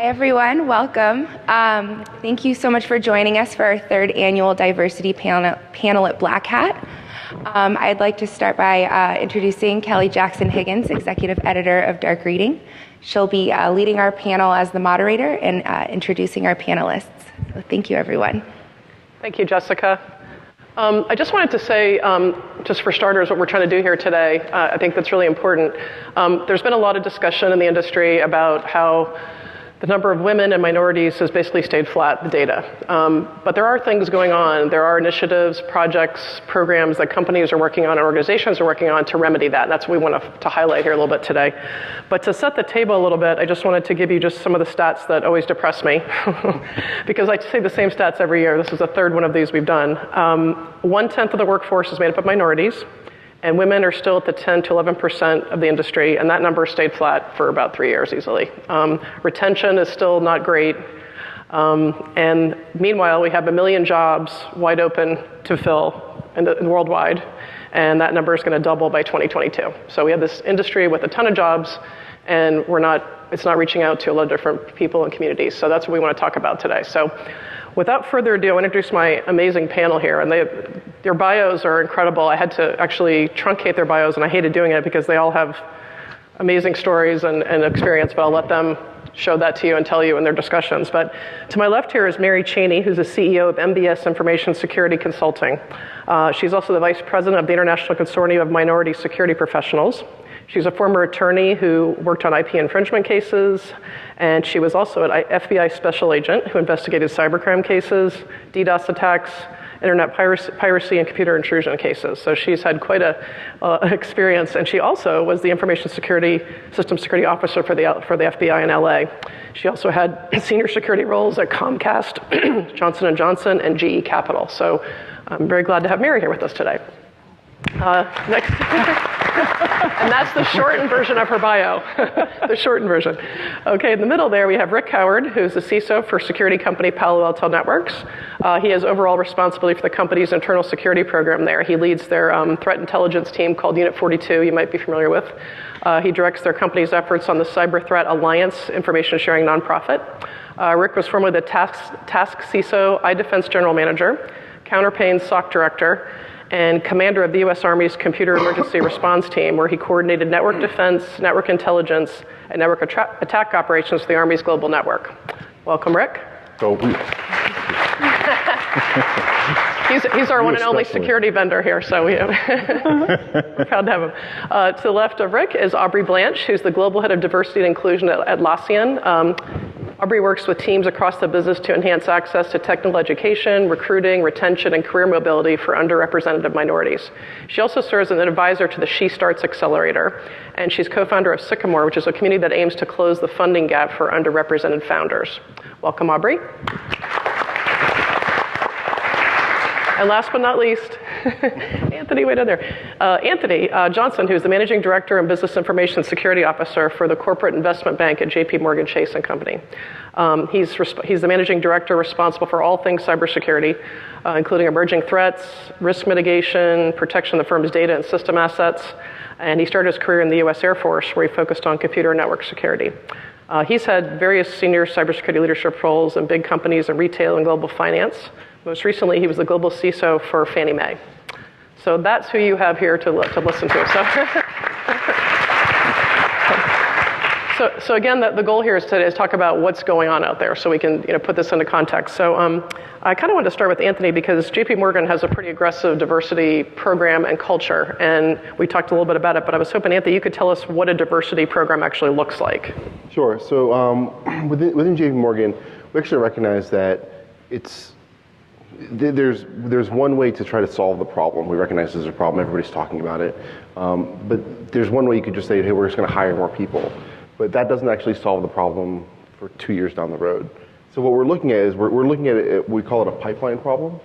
Hi everyone, welcome. Thank you so much for joining us for our third annual diversity panel at Black Hat. I'd like to start by introducing Kelly Jackson Higgins, Executive Editor of Dark Reading. She'll be leading our panel as the moderator and introducing our panelists. So thank you everyone. Thank you, Jessica. I just wanted to say, just for starters, what we're trying to do here today, I think that's really important. There's been a lot of discussion in the industry about how the number of women and minorities has basically stayed flat, the data. But there are things going on. There are initiatives, projects, programs that companies are working on and organizations are working on to remedy that. That's what we want to highlight here a little bit today. But to set the table a little bit, I just wanted to give you just some of the stats that always depress me. Because I say the same stats every year. This is the third one of these we've done. 1/10 of the workforce is made up of minorities. And women are still at the 10 to 11% of the industry, and that number stayed flat for about 3 years easily. Retention is still not great. And meanwhile, we have 1 million jobs wide open to fill worldwide, and that number is going to double by 2022. So we have this industry with a ton of jobs, and it's not reaching out to a lot of different people and communities. So that's what we want to talk about today. So without further ado, I want to introduce my amazing panel here. And their bios are incredible. I had to actually truncate their bios, and I hated doing it because they all have amazing stories and experience, but I'll let them show that to you and tell you in their discussions. But to my left here is Mary Chaney, who's the CEO of MBS Information Security Consulting. She's also the Vice President of the International Consortium of Minority Security Professionals. She's a former attorney who worked on IP infringement cases, and she was also an FBI special agent who investigated cybercrime cases, DDoS attacks, internet piracy, and computer intrusion cases. So she's had quite a experience, and she also was the information security, system security officer for the FBI in LA. She also had senior security roles at Comcast, Johnson & Johnson, and GE Capital. So I'm very glad to have Mary here with us today. Next. And that's the shortened version of her bio, the shortened version. Okay, in the middle there we have Rick Howard, who's the CISO for security company Palo Alto Networks. He has overall responsibility for the company's internal security program there. He leads their threat intelligence team called Unit 42, you might be familiar with. He directs their company's efforts on the Cyber Threat Alliance information sharing nonprofit. Rick was formerly the Task CISO iDefense General Manager, Counterpane SOC Director, and commander of the U.S. Army's Computer Emergency Response Team, where he coordinated network defense, network intelligence, and network attack operations for the Army's global network. Welcome, Rick. He's our one and only security vendor here, so we're proud to have him. To the left of Rick is Aubrey Blanche, who's the global head of diversity and inclusion at Atlassian. Aubrey works with teams across the business to enhance access to technical education, recruiting, retention, and career mobility for underrepresented minorities. She also serves as an advisor to the She Starts Accelerator, and she's co-founder of Sycamore, which is a community that aims to close the funding gap for underrepresented founders. Welcome, Aubrey. And last but not least, Anthony, wait in there. Anthony Johnson, who's the Managing Director and Business Information Security Officer for the Corporate Investment Bank at JPMorgan Chase & Company. He's the Managing Director responsible for all things cybersecurity, including emerging threats, risk mitigation, protection of the firm's data and system assets. And he started his career in the U.S. Air Force, where he focused on computer and network security. He's had various senior cybersecurity leadership roles in big companies in retail and global finance. Most recently, he was the global CISO for Fannie Mae. So that's who you have here to listen to. So again, the goal here is today is talk about what's going on out there, so we can put this into context. So I kind of wanted to start with Anthony because JPMorgan has a pretty aggressive diversity program and culture, and we talked a little bit about it. But I was hoping, Anthony, you could tell us what a diversity program actually looks like. Sure. So within JPMorgan, we actually recognize that there's one way to try to solve the problem. We recognize there's a problem, everybody's talking about it. But there's one way you could just say, hey, we're just going to hire more people. But that doesn't actually solve the problem for 2 years down the road. So what we're looking at is we're looking at it, we call it a pipeline problem.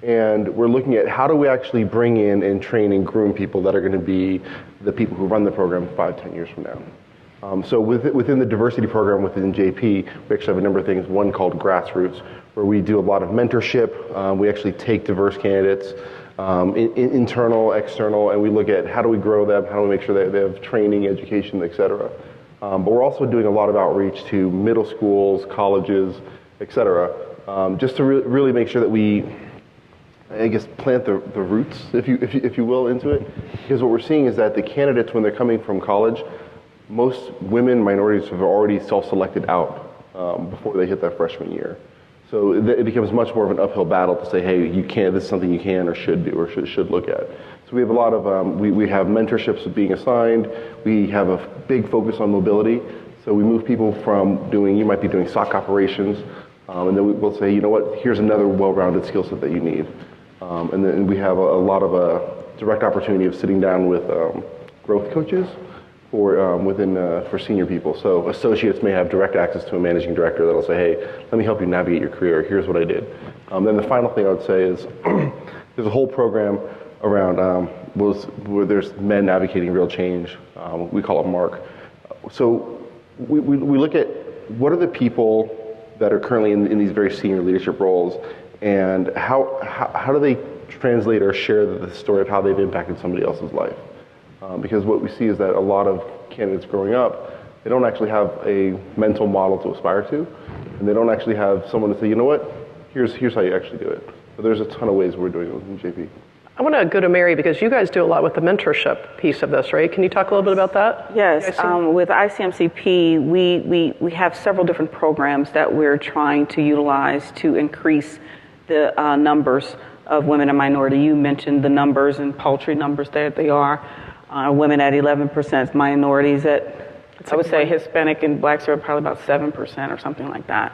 And we're looking at how do we actually bring in and train and groom people that are going to be the people who run the program 5-10 years from now. So within the diversity program within JP, we actually have a number of things. One called Grassroots, where we do a lot of mentorship. We actually take diverse candidates, internal, external, and we look at how do we grow them, how do we make sure that they have training, education, et cetera. But we're also doing a lot of outreach to middle schools, colleges, et cetera, just to really make sure that we, I guess, plant the roots, if you will, into it. Because what we're seeing is that the candidates, when they're coming from college, most women, minorities have already self-selected out before they hit that freshman year. So it becomes much more of an uphill battle to say, hey, you can't, this is something you can or should do or should look at. So we have a lot of, we have mentorships being assigned. We have a big focus on mobility. So we move people from you might be doing SOC operations, and then we'll say, you know what, here's another well-rounded skill set that you need. And then we have a lot of direct opportunity of sitting down with growth coaches for senior people. So associates may have direct access to a managing director that'll say, hey, let me help you navigate your career. Here's what I did. Then the final thing I would say is there's a whole program around where there's men advocating real change. We call it MARC. So we look at what are the people that are currently in these very senior leadership roles, and how do they translate or share the story of how they've impacted somebody else's life? Because what we see is that a lot of candidates growing up, they don't actually have a mental model to aspire to, and they don't actually have someone to say, you know what, here's how you actually do it. But there's a ton of ways we're doing it in JP. I want to go to Mary because you guys do a lot with the mentorship piece of this, right? Can you talk a little bit about that? Yes, with ICMCP, we have several different programs that we're trying to utilize to increase the numbers of women and minority. You mentioned the numbers and paltry numbers that they are. Women at 11%, minorities at, I would say Hispanic and blacks are probably about 7% or something like that.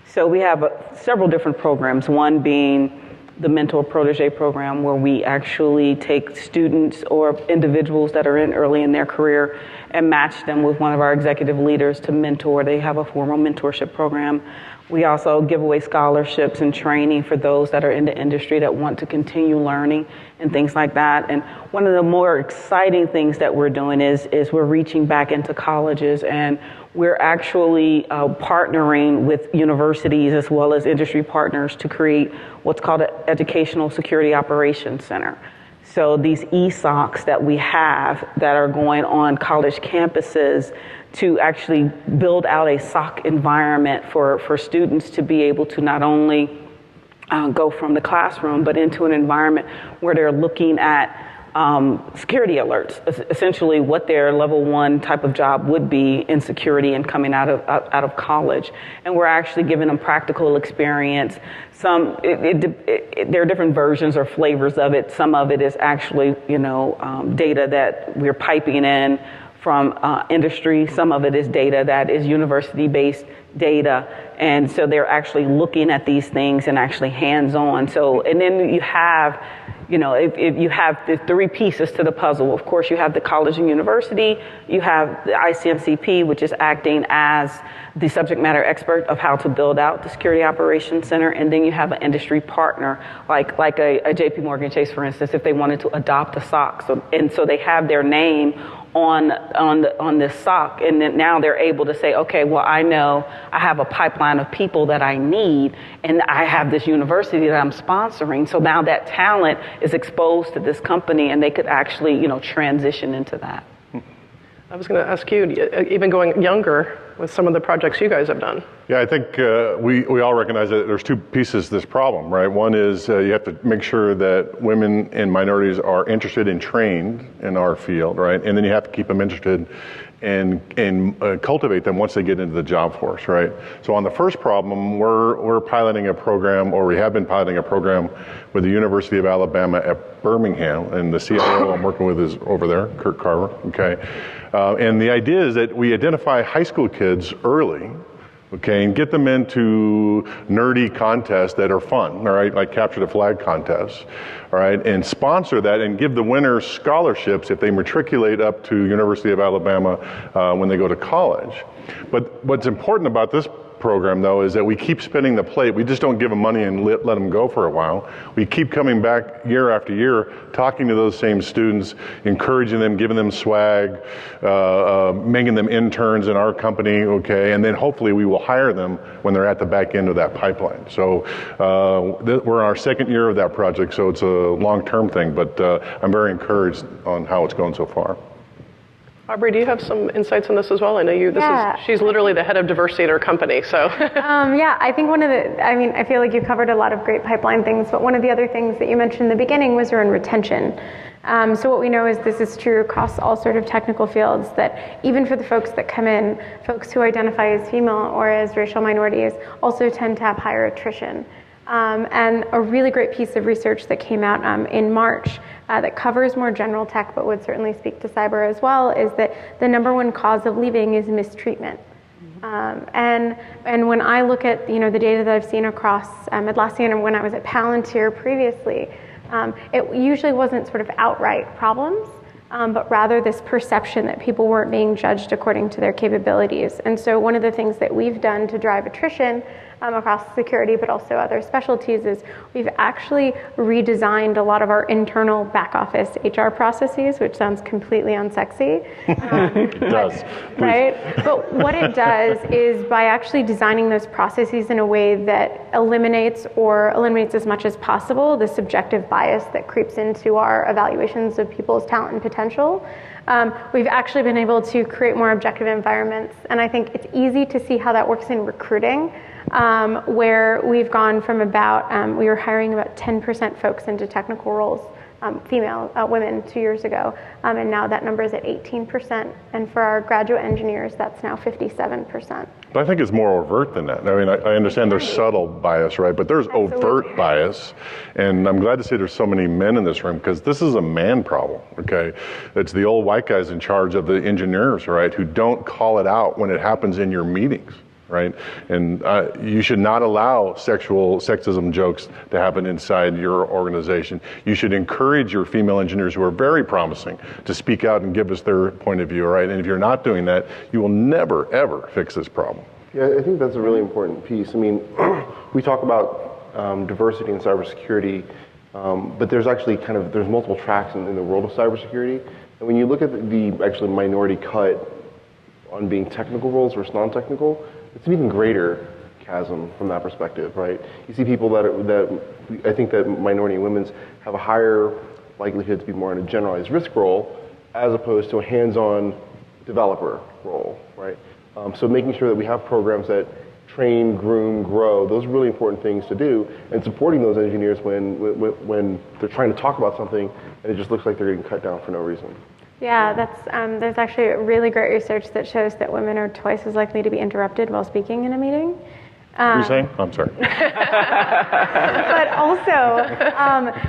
So we have several different programs, one being the mentor protege program, where we actually take students or individuals that are early in their career and match them with one of our executive leaders to mentor. They have a formal mentorship program. We also give away scholarships and training for those that are in the industry that want to continue learning and things like that. And one of the more exciting things that we're doing is we're reaching back into colleges, and we're actually partnering with universities as well as industry partners to create what's called an Educational Security Operations Center. So these ESOCs that we have that are going on college campuses to actually build out a SOC environment for students to be able to not only go from the classroom, but into an environment where they're looking at security alerts, essentially what their level 1 type of job would be in security and coming out of college. And we're actually giving them practical experience. There are different versions or flavors of it. Some of it is actually, data that we're piping in from industry. Some of it is data that is university-based data. And so they're actually looking at these things and actually hands-on. So, and then you have, if you have the 3 pieces to the puzzle, of course, you have the college and university, you have the ICMCP, which is acting as the subject matter expert of how to build out the Security Operations Center, and then you have an industry partner, like a JPMorgan Chase, for instance, if they wanted to adopt a SOC. So they have their name on this SOC, and then now they're able to say, okay, well, I know I have a pipeline of people that I need, and I have this university that I'm sponsoring. So now that talent is exposed to this company, and they could actually, transition into that. I was going to ask you, even going younger with some of the projects you guys have done. Yeah, I think we all recognize that there's 2 pieces to this problem, right? One is you have to make sure that women and minorities are interested and trained in our field, right? And then you have to keep them interested and cultivate them once they get into the job force, right? So on the first problem, we're piloting a program, or we have been piloting a program with the University of Alabama at Birmingham, and the CIO I'm working with is over there, Kurt Carver, okay? And the idea is that we identify high school kids early, okay, and get them into nerdy contests that are fun, all right, like capture the flag contests, all right, and sponsor that and give the winners scholarships if they matriculate up to University of Alabama when they go to college. But what's important about this program, though, is that we keep spinning the plate. We just don't give them money and let them go for a while. We keep coming back year after year, talking to those same students, encouraging them, giving them swag, making them interns in our company, okay, and then hopefully we will hire them when they're at the back end of that pipeline. So we're in our 2nd year of that project, so it's a long-term thing, but I'm very encouraged on how it's going so far. Aubrey, do you have some insights on this as well? I know she's literally the head of diversity at her company, so. Yeah, I think I feel like you covered a lot of great pipeline things, but one of the other things that you mentioned in the beginning was around retention. So what we know is this is true across all sort of technical fields, that even for the folks that come in, folks who identify as female or as racial minorities also tend to have higher attrition. And a really great piece of research that came out in March that covers more general tech, but would certainly speak to cyber as well, is that the number one cause of leaving is mistreatment. And when I look at the data that I've seen across Atlassian and when I was at Palantir previously, it usually wasn't sort of outright problems, but rather this perception that people weren't being judged according to their capabilities. And so one of the things that we've done to drive attrition across security, but also other specialties, is we've actually redesigned a lot of our internal back office HR processes, which sounds completely unsexy. It does. Right? But what it does is, by actually designing those processes in a way that eliminates as much as possible the subjective bias that creeps into our evaluations of people's talent and potential, we've actually been able to create more objective environments. And I think it's easy to see how that works in recruiting, where we've gone from we were hiring about 10% folks into technical roles, women 2 years ago, and now that number is at 18%. And for our graduate engineers, that's now 57%. But I think it's more overt than that. I mean, I understand there's subtle bias, right? But there's overt bias. And I'm glad to see there's so many men in this room, because this is a man problem, okay? It's the old white guys in charge of the engineers, right, who don't call it out when it happens in your meetings, right? And you should not allow sexism jokes to happen inside your organization. You should encourage your female engineers, who are very promising, to speak out and give us their point of view, right? And if you're not doing that, you will never, ever fix this problem. Yeah, I think that's a really important piece. I mean, we talk about diversity in cybersecurity, but there's actually there's multiple tracks in the world of cybersecurity. And when you look at the actually minority cut on being technical roles versus non-technical, it's an even greater chasm from that perspective, right? You see people that I think that minority and women's have a higher likelihood to be more in a generalized risk role as opposed to a hands-on developer role, right? So making sure that we have programs that train, groom, grow, those are really important things to do, and supporting those engineers when they're trying to talk about something and it just looks like they're getting cut down for no reason. Yeah, there's actually really great research that shows that women are twice as likely to be interrupted while speaking in a meeting. What are you saying? I'm sorry. But also,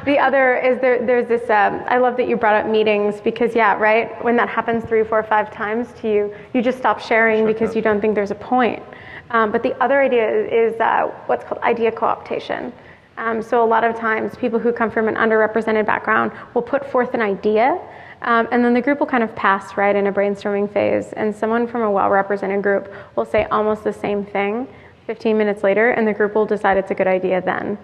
the other is there's this, I love that you brought up meetings, because right, when that happens 3, 4, 5 times to you, you just stop sharing because you don't think there's a point. But the other idea is what's called idea co-optation. So a lot of times, people who come from an underrepresented background will put forth an idea, and then the group will kind of pass right in a brainstorming phase, and someone from a well-represented group will say almost the same thing 15 minutes later, and the group will decide it's a good idea then.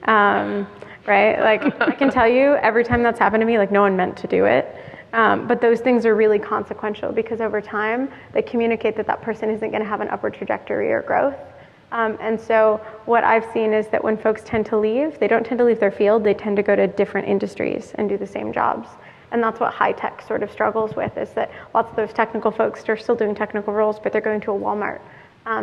Right? Like, I can tell you, every time that's happened to me, like, no one meant to do it. But those things are really consequential, because over time, they communicate that person isn't going to have an upward trajectory or growth. And so what I've seen is that when folks tend to leave, they don't tend to leave their field, they tend to go to different industries and do the same jobs. And that's what high tech sort of struggles with, is that lots of those technical folks are still doing technical roles, but they're going to a Walmart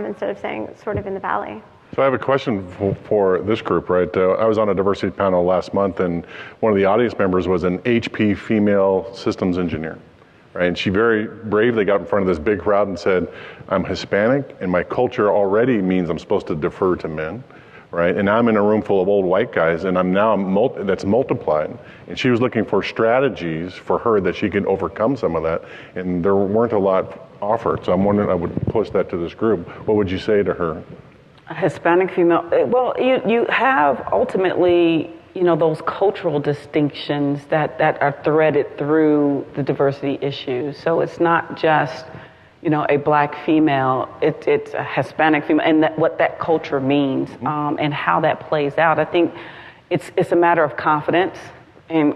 instead of staying sort of in the valley. So I have a question for this group, right? I was on a diversity panel last month, and one of the audience members was an HP female systems engineer, right? And she very bravely got in front of this big crowd and said, I'm Hispanic, and my culture already means I'm supposed to defer to men, right? And I'm in a room full of old white guys, and I'm now that's multiplied. And she was looking for strategies for her that she could overcome some of that, and there weren't a lot offered. So I'm wondering, I would push that to this group. What would you say to her? A Hispanic female, well, you have ultimately, those cultural distinctions that are threaded through the diversity issues. So it's not just, a black female, it's a Hispanic female, and what that culture means, and how that plays out. I think it's a matter of confidence and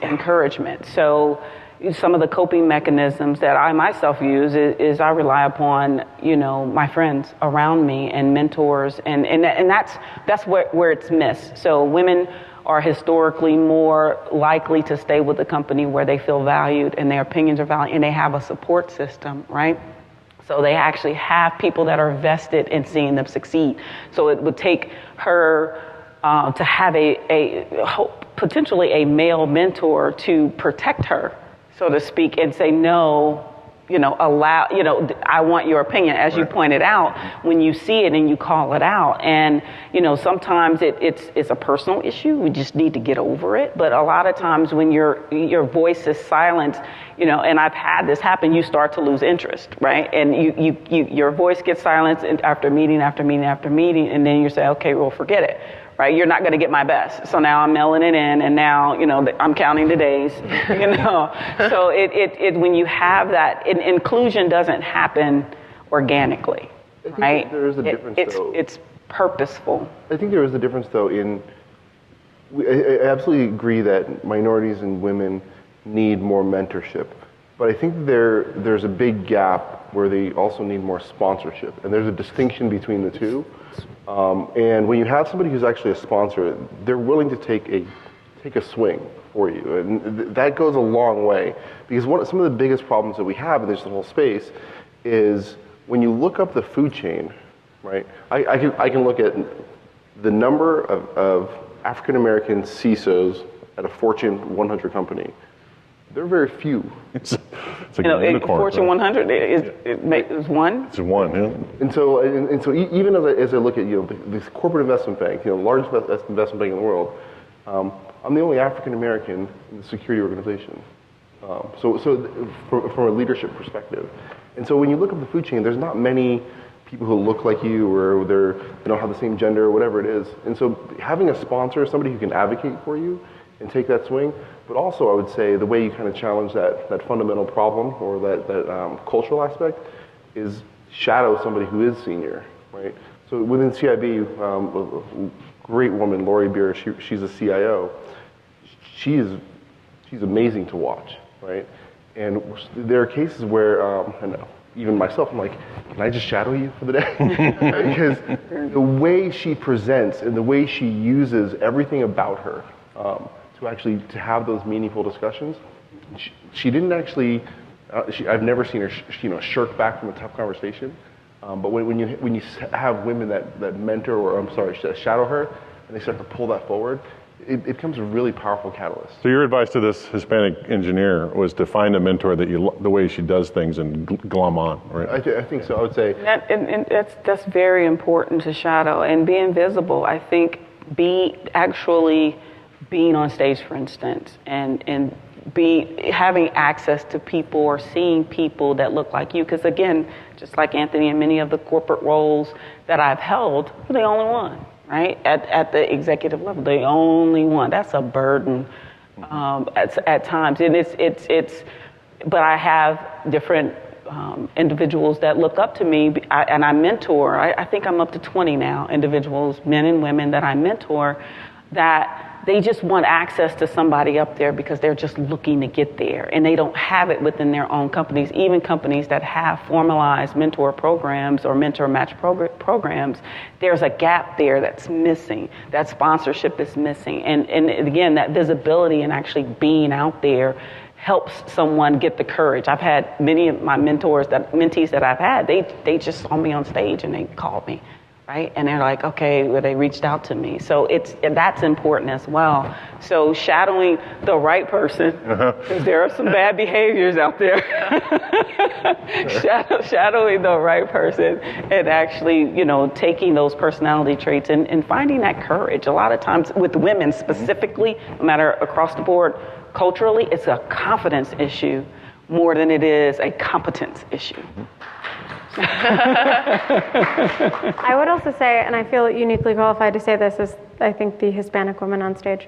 encouragement. So some of the coping mechanisms that I myself use is I rely upon, my friends around me and mentors, and that's where it's missed. So women are historically more likely to stay with a company where they feel valued and their opinions are valued and they have a support system, right? So they actually have people that are vested in seeing them succeed. So it would take her to have potentially a male mentor to protect her, so to speak, and say, no, I want your opinion. As you pointed out, when you see it and you call it out. And, sometimes it's a personal issue. We just need to get over it. But a lot of times when your voice is silenced, and I've had this happen, you start to lose interest, right? And your voice gets silenced after meeting after meeting after meeting. And then you say, okay, well, forget it. Right, you're not going to get my best. So now I'm mailing it in, and now I'm counting the days. So when you have that, inclusion doesn't happen organically, right? There is a difference, though. It's purposeful. I think there is a difference, though. I absolutely agree that minorities and women need more mentorship, but I think there's a big gap where they also need more sponsorship, and there's a distinction between the two. And when you have somebody who's actually a sponsor, they're willing to take a swing for you, and that goes a long way. Because some of the biggest problems that we have in this whole space is when you look up the food chain, right? I can look at the number of African American CISOs at a Fortune 100 company. There are very few. It's like a unicorn. Fortune 100 is one. It's one, yeah. And so even as I look at this corporate investment bank, largest investment bank in the world, I'm the only African American in the security organization. So from a leadership perspective, and so when you look up the food chain, there's not many people who look like you or they don't have the same gender or whatever it is. And so having a sponsor, somebody who can advocate for you and take that swing. But also, I would say the way you kind of challenge that fundamental problem or that cultural aspect is shadow somebody who is senior, right? So within CIB, a great woman, Lori Beer, she's a CIO. She's amazing to watch, right? And there are cases where, and even myself, I'm like, can I just shadow you for the day? Because the way she presents and the way she uses everything about her to have those meaningful discussions. She didn't actually. I've never seen her, shirk back from a tough conversation. But when you have women that mentor or shadow her, and they start to pull that forward, it becomes a really powerful catalyst. So your advice to this Hispanic engineer was to find a mentor that the way she does things and glom on, right? I think so. I would say and that's very important to shadow and be invisible. I think being on stage, for instance, and having access to people or seeing people that look like you. Because again, just like Anthony and many of the corporate roles that I've held, you're the only one, right? At the executive level, the only one. That's a burden at times. And but I have different individuals that look up to me, and I mentor. I think I'm up to 20 now, individuals, men and women that I mentor, that they just want access to somebody up there because they're just looking to get there, and they don't have it within their own companies. Even companies that have formalized mentor programs or mentor match programs, there's a gap there that's missing. That sponsorship is missing. And again, that visibility and actually being out there helps someone get the courage. I've had many of my mentees that I've had, they just saw me on stage and they called me. Right? And they're like, okay, well, they reached out to me. So that's important as well. So shadowing the right person, because there are some bad behaviors out there. Shadowing the right person and actually, taking those personality traits and finding that courage. A lot of times with women specifically, no matter across the board, culturally, it's a confidence issue more than it is a competence issue. I would also say, and I feel uniquely qualified to say this as I think the Hispanic woman on stage,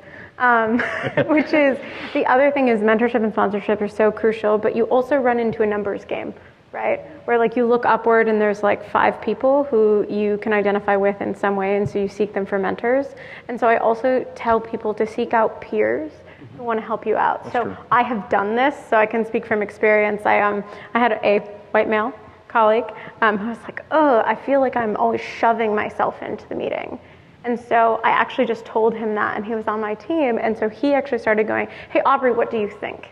which is the other thing is mentorship and sponsorship are so crucial, but you also run into a numbers game, right? Where you look upward and there's 5 people who you can identify with in some way, and so you seek them for mentors. And so I also tell people to seek out peers who want to help you out. That's true. I have done this, so I can speak from experience. I had a white male colleague who was like, I feel like I'm always shoving myself into the meeting. And so I actually just told him that, and he was on my team. And so he actually started going, hey, Aubrey, what do you think?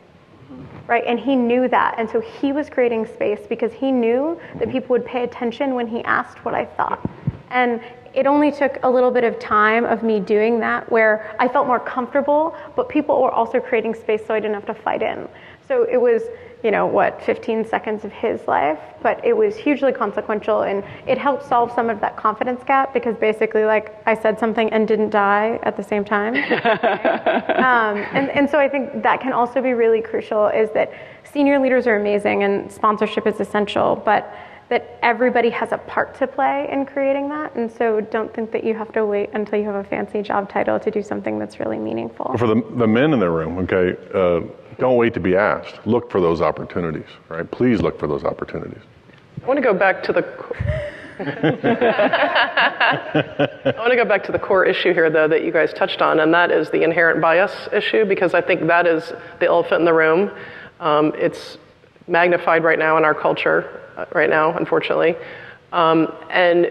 Right? And he knew that. And so he was creating space because he knew that people would pay attention when he asked what I thought. And it only took a little bit of time of me doing that where I felt more comfortable, but people were also creating space so I didn't have to fight in. So it was, 15 seconds of his life, but it was hugely consequential, and it helped solve some of that confidence gap because basically, I said something and didn't die at the same time. And so I think that can also be really crucial, is that senior leaders are amazing and sponsorship is essential, but that everybody has a part to play in creating that. And so don't think that you have to wait until you have a fancy job title to do something that's really meaningful. For the men in the room, okay, don't wait to be asked. Look for those opportunities, right? Please look for those opportunities. I want to go back to the core issue here, though, that you guys touched on, and that is the inherent bias issue, because I think that is the elephant in the room. It's magnified right now in our culture, unfortunately. And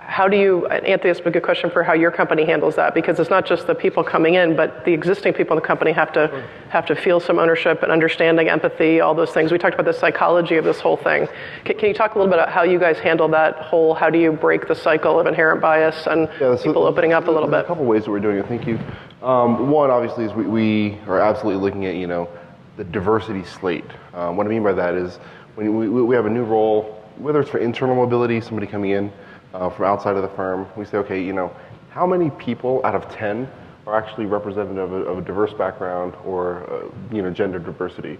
how do you, Anthony, that's a good question for how your company handles that, because it's not just the people coming in, but the existing people in the company have to feel some ownership and understanding, empathy, all those things. We talked about the psychology of this whole thing. Can you talk a little bit about how you guys handle that whole, how do you break the cycle of inherent bias and people opening up a little bit? There's a couple ways that we're doing it, thank you. One, obviously, is we are absolutely looking at, the diversity slate. What I mean by that is when we have a new role, whether it's for internal mobility, somebody coming in from outside of the firm, we say, okay, how many people out of 10 are actually representative of a diverse background or gender diversity?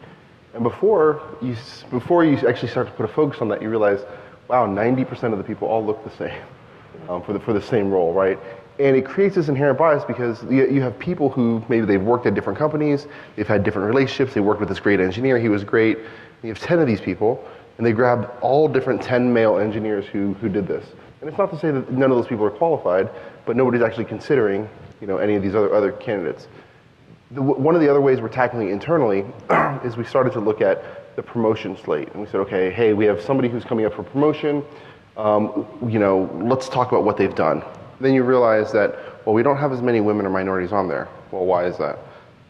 And before you actually start to put a focus on that, you realize, wow, 90% of the people all look the same for the same role, right? And it creates this inherent bias because you have people who maybe they've worked at different companies, they've had different relationships, they worked with this great engineer, he was great. And you have 10 of these people, and they grabbed all different 10 male engineers who did this. And it's not to say that none of those people are qualified, but nobody's actually considering any of these other candidates. One of the other ways we're tackling it internally is we started to look at the promotion slate. And we said, okay, hey, we have somebody who's coming up for promotion, let's talk about what they've done. Then you realize that, well, we don't have as many women or minorities on there. Well, why is that?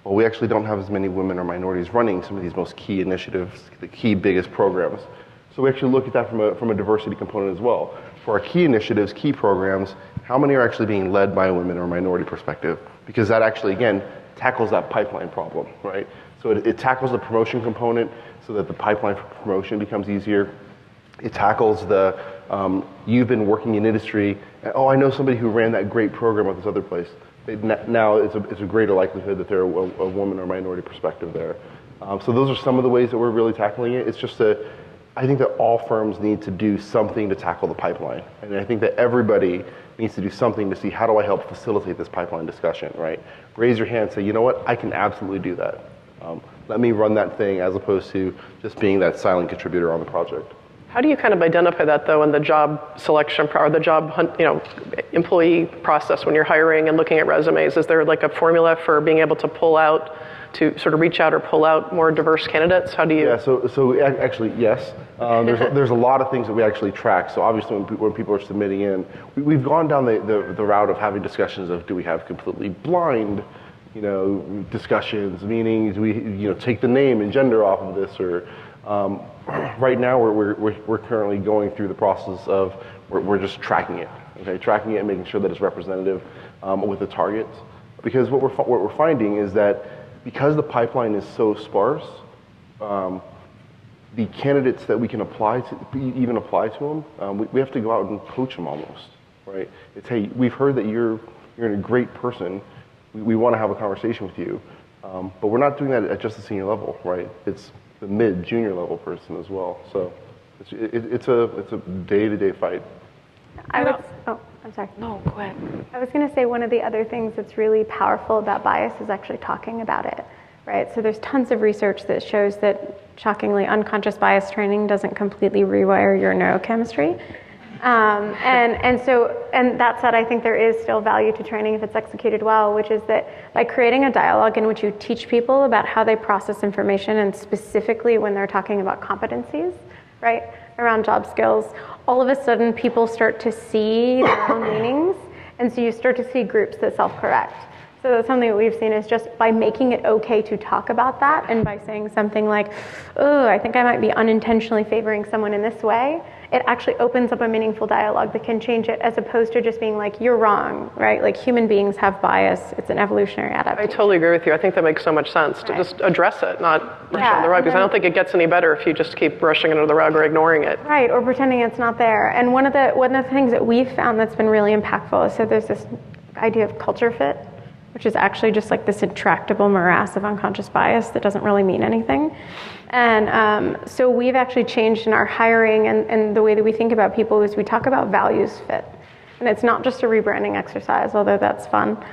Well, we actually don't have as many women or minorities running some of these most key initiatives, the key biggest programs. So we actually look at that from a diversity component as well. For our key initiatives, key programs, how many are actually being led by a women or minority perspective? Because that actually, again, tackles that pipeline problem, right? So it tackles the promotion component so that the pipeline for promotion becomes easier. It tackles the, you've been working in industry, oh, I know somebody who ran that great program at this other place. Now it's a greater likelihood that they're a woman or minority perspective there. So those are some of the ways that we're really tackling it. It's just I think that all firms need to do something to tackle the pipeline. And I think that everybody needs to do something to see how do I help facilitate this pipeline discussion, right? Raise your hand and say, you know what, I can absolutely do that. Let me run that thing as opposed to just being that silent contributor on the project. How do you kind of identify that, though, in the job selection or the job employee process when you're hiring and looking at resumes? Is there like a formula for being able to pull out, to sort of reach out or pull out more diverse candidates? How do you? Yeah, so actually, yes. There's a lot of things that we actually track. So obviously when people are submitting in, we've gone down the route of having discussions of do we have completely blind, discussions, meaning do we take the name and gender off of this, or right now we're currently going through the process of we're just tracking it, okay, tracking it and making sure that it's representative with the targets. Because what we're finding is that because the pipeline is so sparse, the candidates that we can apply to them, we have to go out and coach them almost, right? It's, hey, we've heard that you're a great person. We want to have a conversation with you, but we're not doing that at just the senior level, right? It's the mid-junior level person as well. So it's a day-to-day fight. I'm sorry. No, go ahead. I was going to say one of the other things that's really powerful about bias is actually talking about it, right? So there's tons of research that shows that, shockingly, unconscious bias training doesn't completely rewire your neurochemistry. And that said, I think there is still value to training if it's executed well, which is that by creating a dialogue in which you teach people about how they process information, and specifically when they're talking about competencies, right, around job skills, all of a sudden people start to see their own meanings. And so you start to see groups that self-correct. So that's something that we've seen is just by making it okay to talk about that and by saying something like, oh, I think I might be unintentionally favoring someone in this way, it actually opens up a meaningful dialogue that can change it, as opposed to just being like, you're wrong, right? Like human beings have bias. It's an evolutionary adaptation. I totally agree with you. I think that makes so much sense to just address it, not brush it under the rug, because I don't think it gets any better if you just keep brushing it under the rug or ignoring it. Right, or pretending it's not there. And one of the things that we've found that's been really impactful is, so there's this idea of culture fit, which is actually just like this intractable morass of unconscious bias that doesn't really mean anything. And so we've actually changed in our hiring and the way that we think about people is we talk about values fit. And it's not just a rebranding exercise, although that's fun.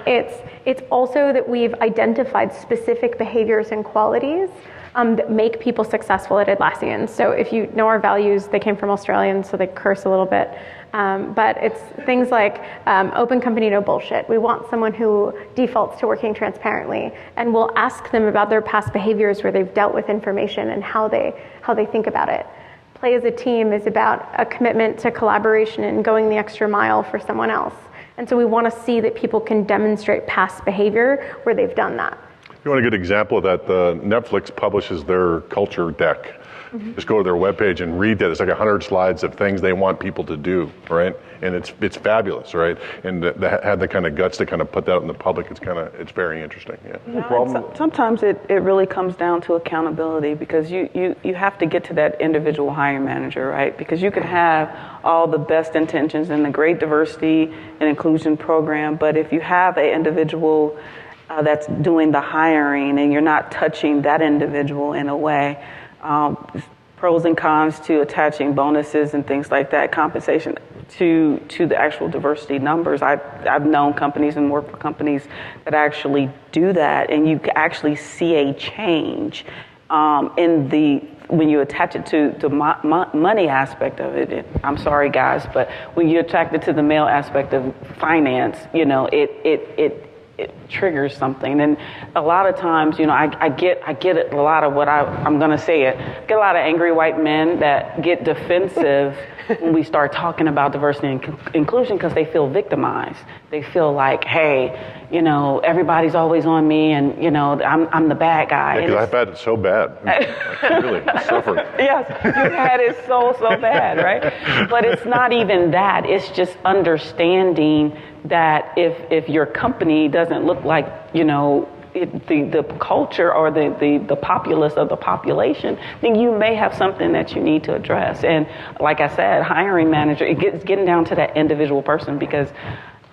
It's also that we've identified specific behaviors and qualities that make people successful at Atlassian. So if you know our values, they came from Australians, so they curse a little bit. But it's things like open company, no bullshit. We want someone who defaults to working transparently, and we'll ask them about their past behaviors where they've dealt with information and how they think about it. Play as a team is about a commitment to collaboration and going the extra mile for someone else. And so we want to see that people can demonstrate past behavior where they've done that. If you want a good example of that, Netflix publishes their culture deck. Just go to their webpage and read that. It's like 100 slides of things they want people to do, right? And it's fabulous, right? And they had the kind of guts to kind of put that out in the public. It's very interesting. Yeah. Sometimes it really comes down to accountability, because you have to get to that individual hiring manager, right? Because you could have all the best intentions and a great diversity and inclusion program, but if you have an individual that's doing the hiring and you're not touching that individual in a way, pros and cons to attaching bonuses and things like that, compensation to the actual diversity numbers. I've known companies and worked for companies that actually do that, and you can actually see a change when you attach it to the money aspect of it. I'm sorry, guys, but when you attach it to the male aspect of finance, it triggers something. And a lot of times, I get it, a lot of what I'm going to say it, get a lot of angry white men that get defensive when we start talking about diversity and inclusion, because they feel victimized. They feel like, hey, everybody's always on me, and I'm the bad guy. Because I've had it so bad. I really suffered. Yes, you've had it so bad, right? But it's not even that. It's just understanding that if your company doesn't look like, the culture or the populace of the population, then you may have something that you need to address. And like I said, hiring manager, it's getting down to that individual person, because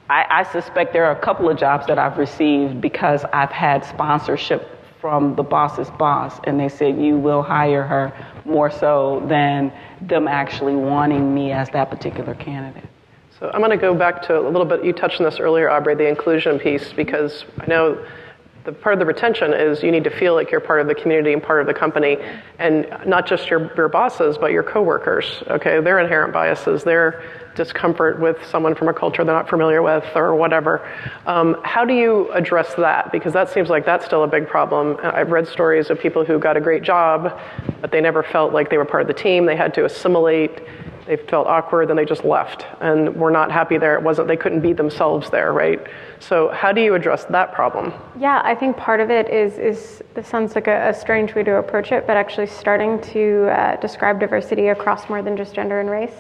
I suspect there are a couple of jobs that I've received because I've had sponsorship from the boss's boss, and they said, you will hire her, more so than them actually wanting me as that particular candidate. So I'm going to go back to a little bit, you touched on this earlier, Aubrey, the inclusion piece, because I know the part of the retention is you need to feel like you're part of the community and part of the company, and not just your bosses, but your coworkers, okay? Their inherent biases, their discomfort with someone from a culture they're not familiar with or whatever. How do you address that? Because that seems like that's still a big problem. I've read stories of people who got a great job, but they never felt like they were part of the team. They had to assimilate. They felt awkward, then they just left and were not happy there. They couldn't be themselves there, right? So how do you address that problem? Yeah, I think part of it is this sounds like a strange way to approach it, but actually starting to describe diversity across more than just gender and race.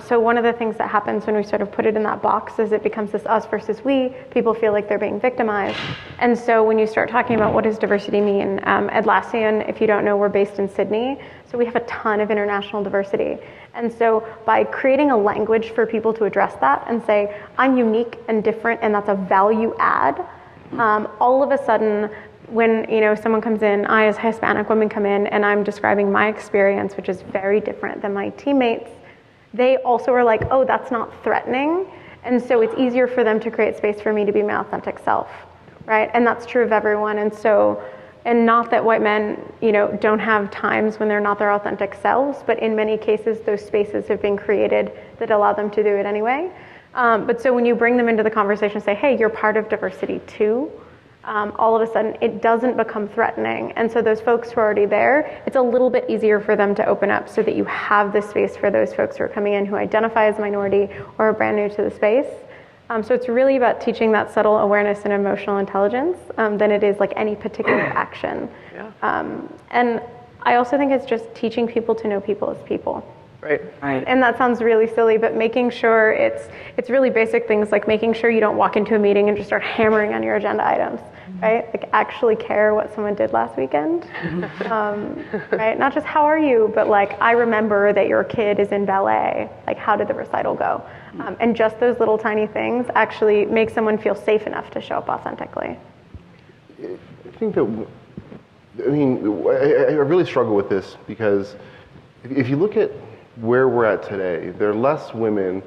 So one of the things that happens when we sort of put it in that box is it becomes this us versus we. People feel like they're being victimized. And so when you start talking about what does diversity mean, Atlassian, if you don't know, we're based in Sydney. So we have a ton of international diversity. And so by creating a language for people to address that and say, I'm unique and different, and that's a value add, all of a sudden, when someone comes in, I as a Hispanic woman come in and I'm describing my experience, which is very different than my teammates, they also are like, oh, that's not threatening. And so it's easier for them to create space for me to be my authentic self, right? And that's true of everyone. And not that white men, don't have times when they're not their authentic selves, but in many cases, those spaces have been created that allow them to do it anyway. But so when you bring them into the conversation and say, hey, you're part of diversity too, all of a sudden it doesn't become threatening. And so those folks who are already there, it's a little bit easier for them to open up so that you have the space for those folks who are coming in who identify as minority or are brand new to the space. So it's really about teaching that subtle awareness and emotional intelligence than it is like any particular action. Yeah. And I also think it's just teaching people to know people as people. Right. And that sounds really silly, but making sure it's really basic things like making sure you don't walk into a meeting and just start hammering on your agenda items, right? Like actually care what someone did last weekend, right? Not just how are you, but like I remember that your kid is in ballet. Like how did the recital go? And just those little tiny things actually make someone feel safe enough to show up authentically. I think that, I really struggle with this because if you look at where we're at today, there are less women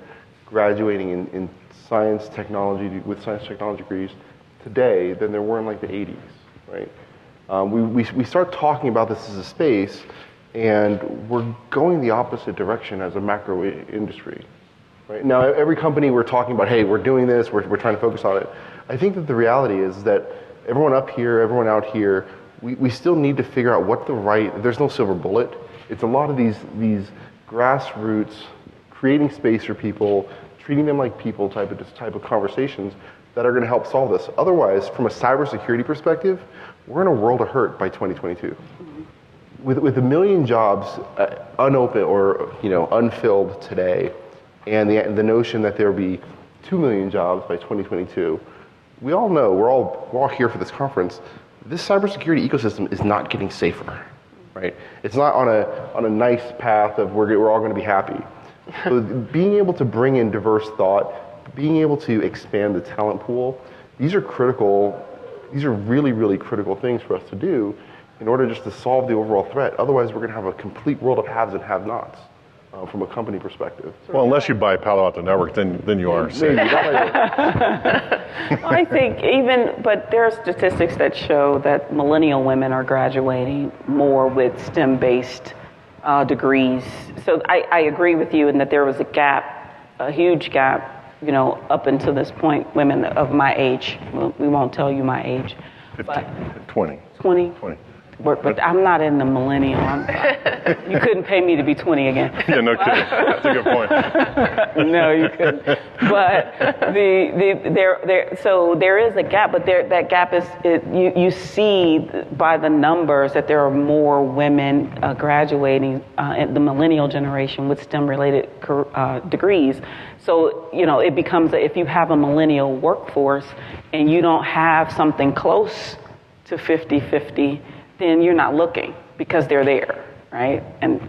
graduating in science technology with science technology degrees today than there were in like the 80s, right? We start talking about this as a space, and we're going the opposite direction as a macro industry. Right? Now, every company we're talking about, hey, we're doing this, we're trying to focus on it. I think that the reality is that everyone up here, everyone out here, we still need to figure out what there's no silver bullet. It's a lot of these grassroots, creating space for people, treating them like people type of conversations that are going to help solve this. Otherwise, from a cybersecurity perspective, we're in a world of hurt by 2022. With a million jobs unopened or unfilled today, and the notion that there will be 2 million jobs by 2022, we all know, we're all here for this conference, this cybersecurity ecosystem is not getting safer, right? It's not on a nice path of we're all going to be happy. So being able to bring in diverse thought, being able to expand the talent pool, these are really, really critical things for us to do in order just to solve the overall threat. Otherwise, we're going to have a complete world of haves and have-nots. From a company perspective. Well, unless you buy Palo Alto Networks, then you are safe. I think but there are statistics that show that millennial women are graduating more with STEM-based degrees. So I agree with you in that there was a huge gap, up until this point, women of my age, we won't tell you my age. 20. 20? 20. But I'm not in the millennial. You couldn't pay me to be 20 again. Yeah, no kidding. That's a good point. No, you couldn't. But so there is a gap, but that gap is you see by the numbers that there are more women graduating in the millennial generation with STEM-related degrees. So it becomes if you have a millennial workforce and you don't have something close to 50-50. Then you're not looking because they're there, right? And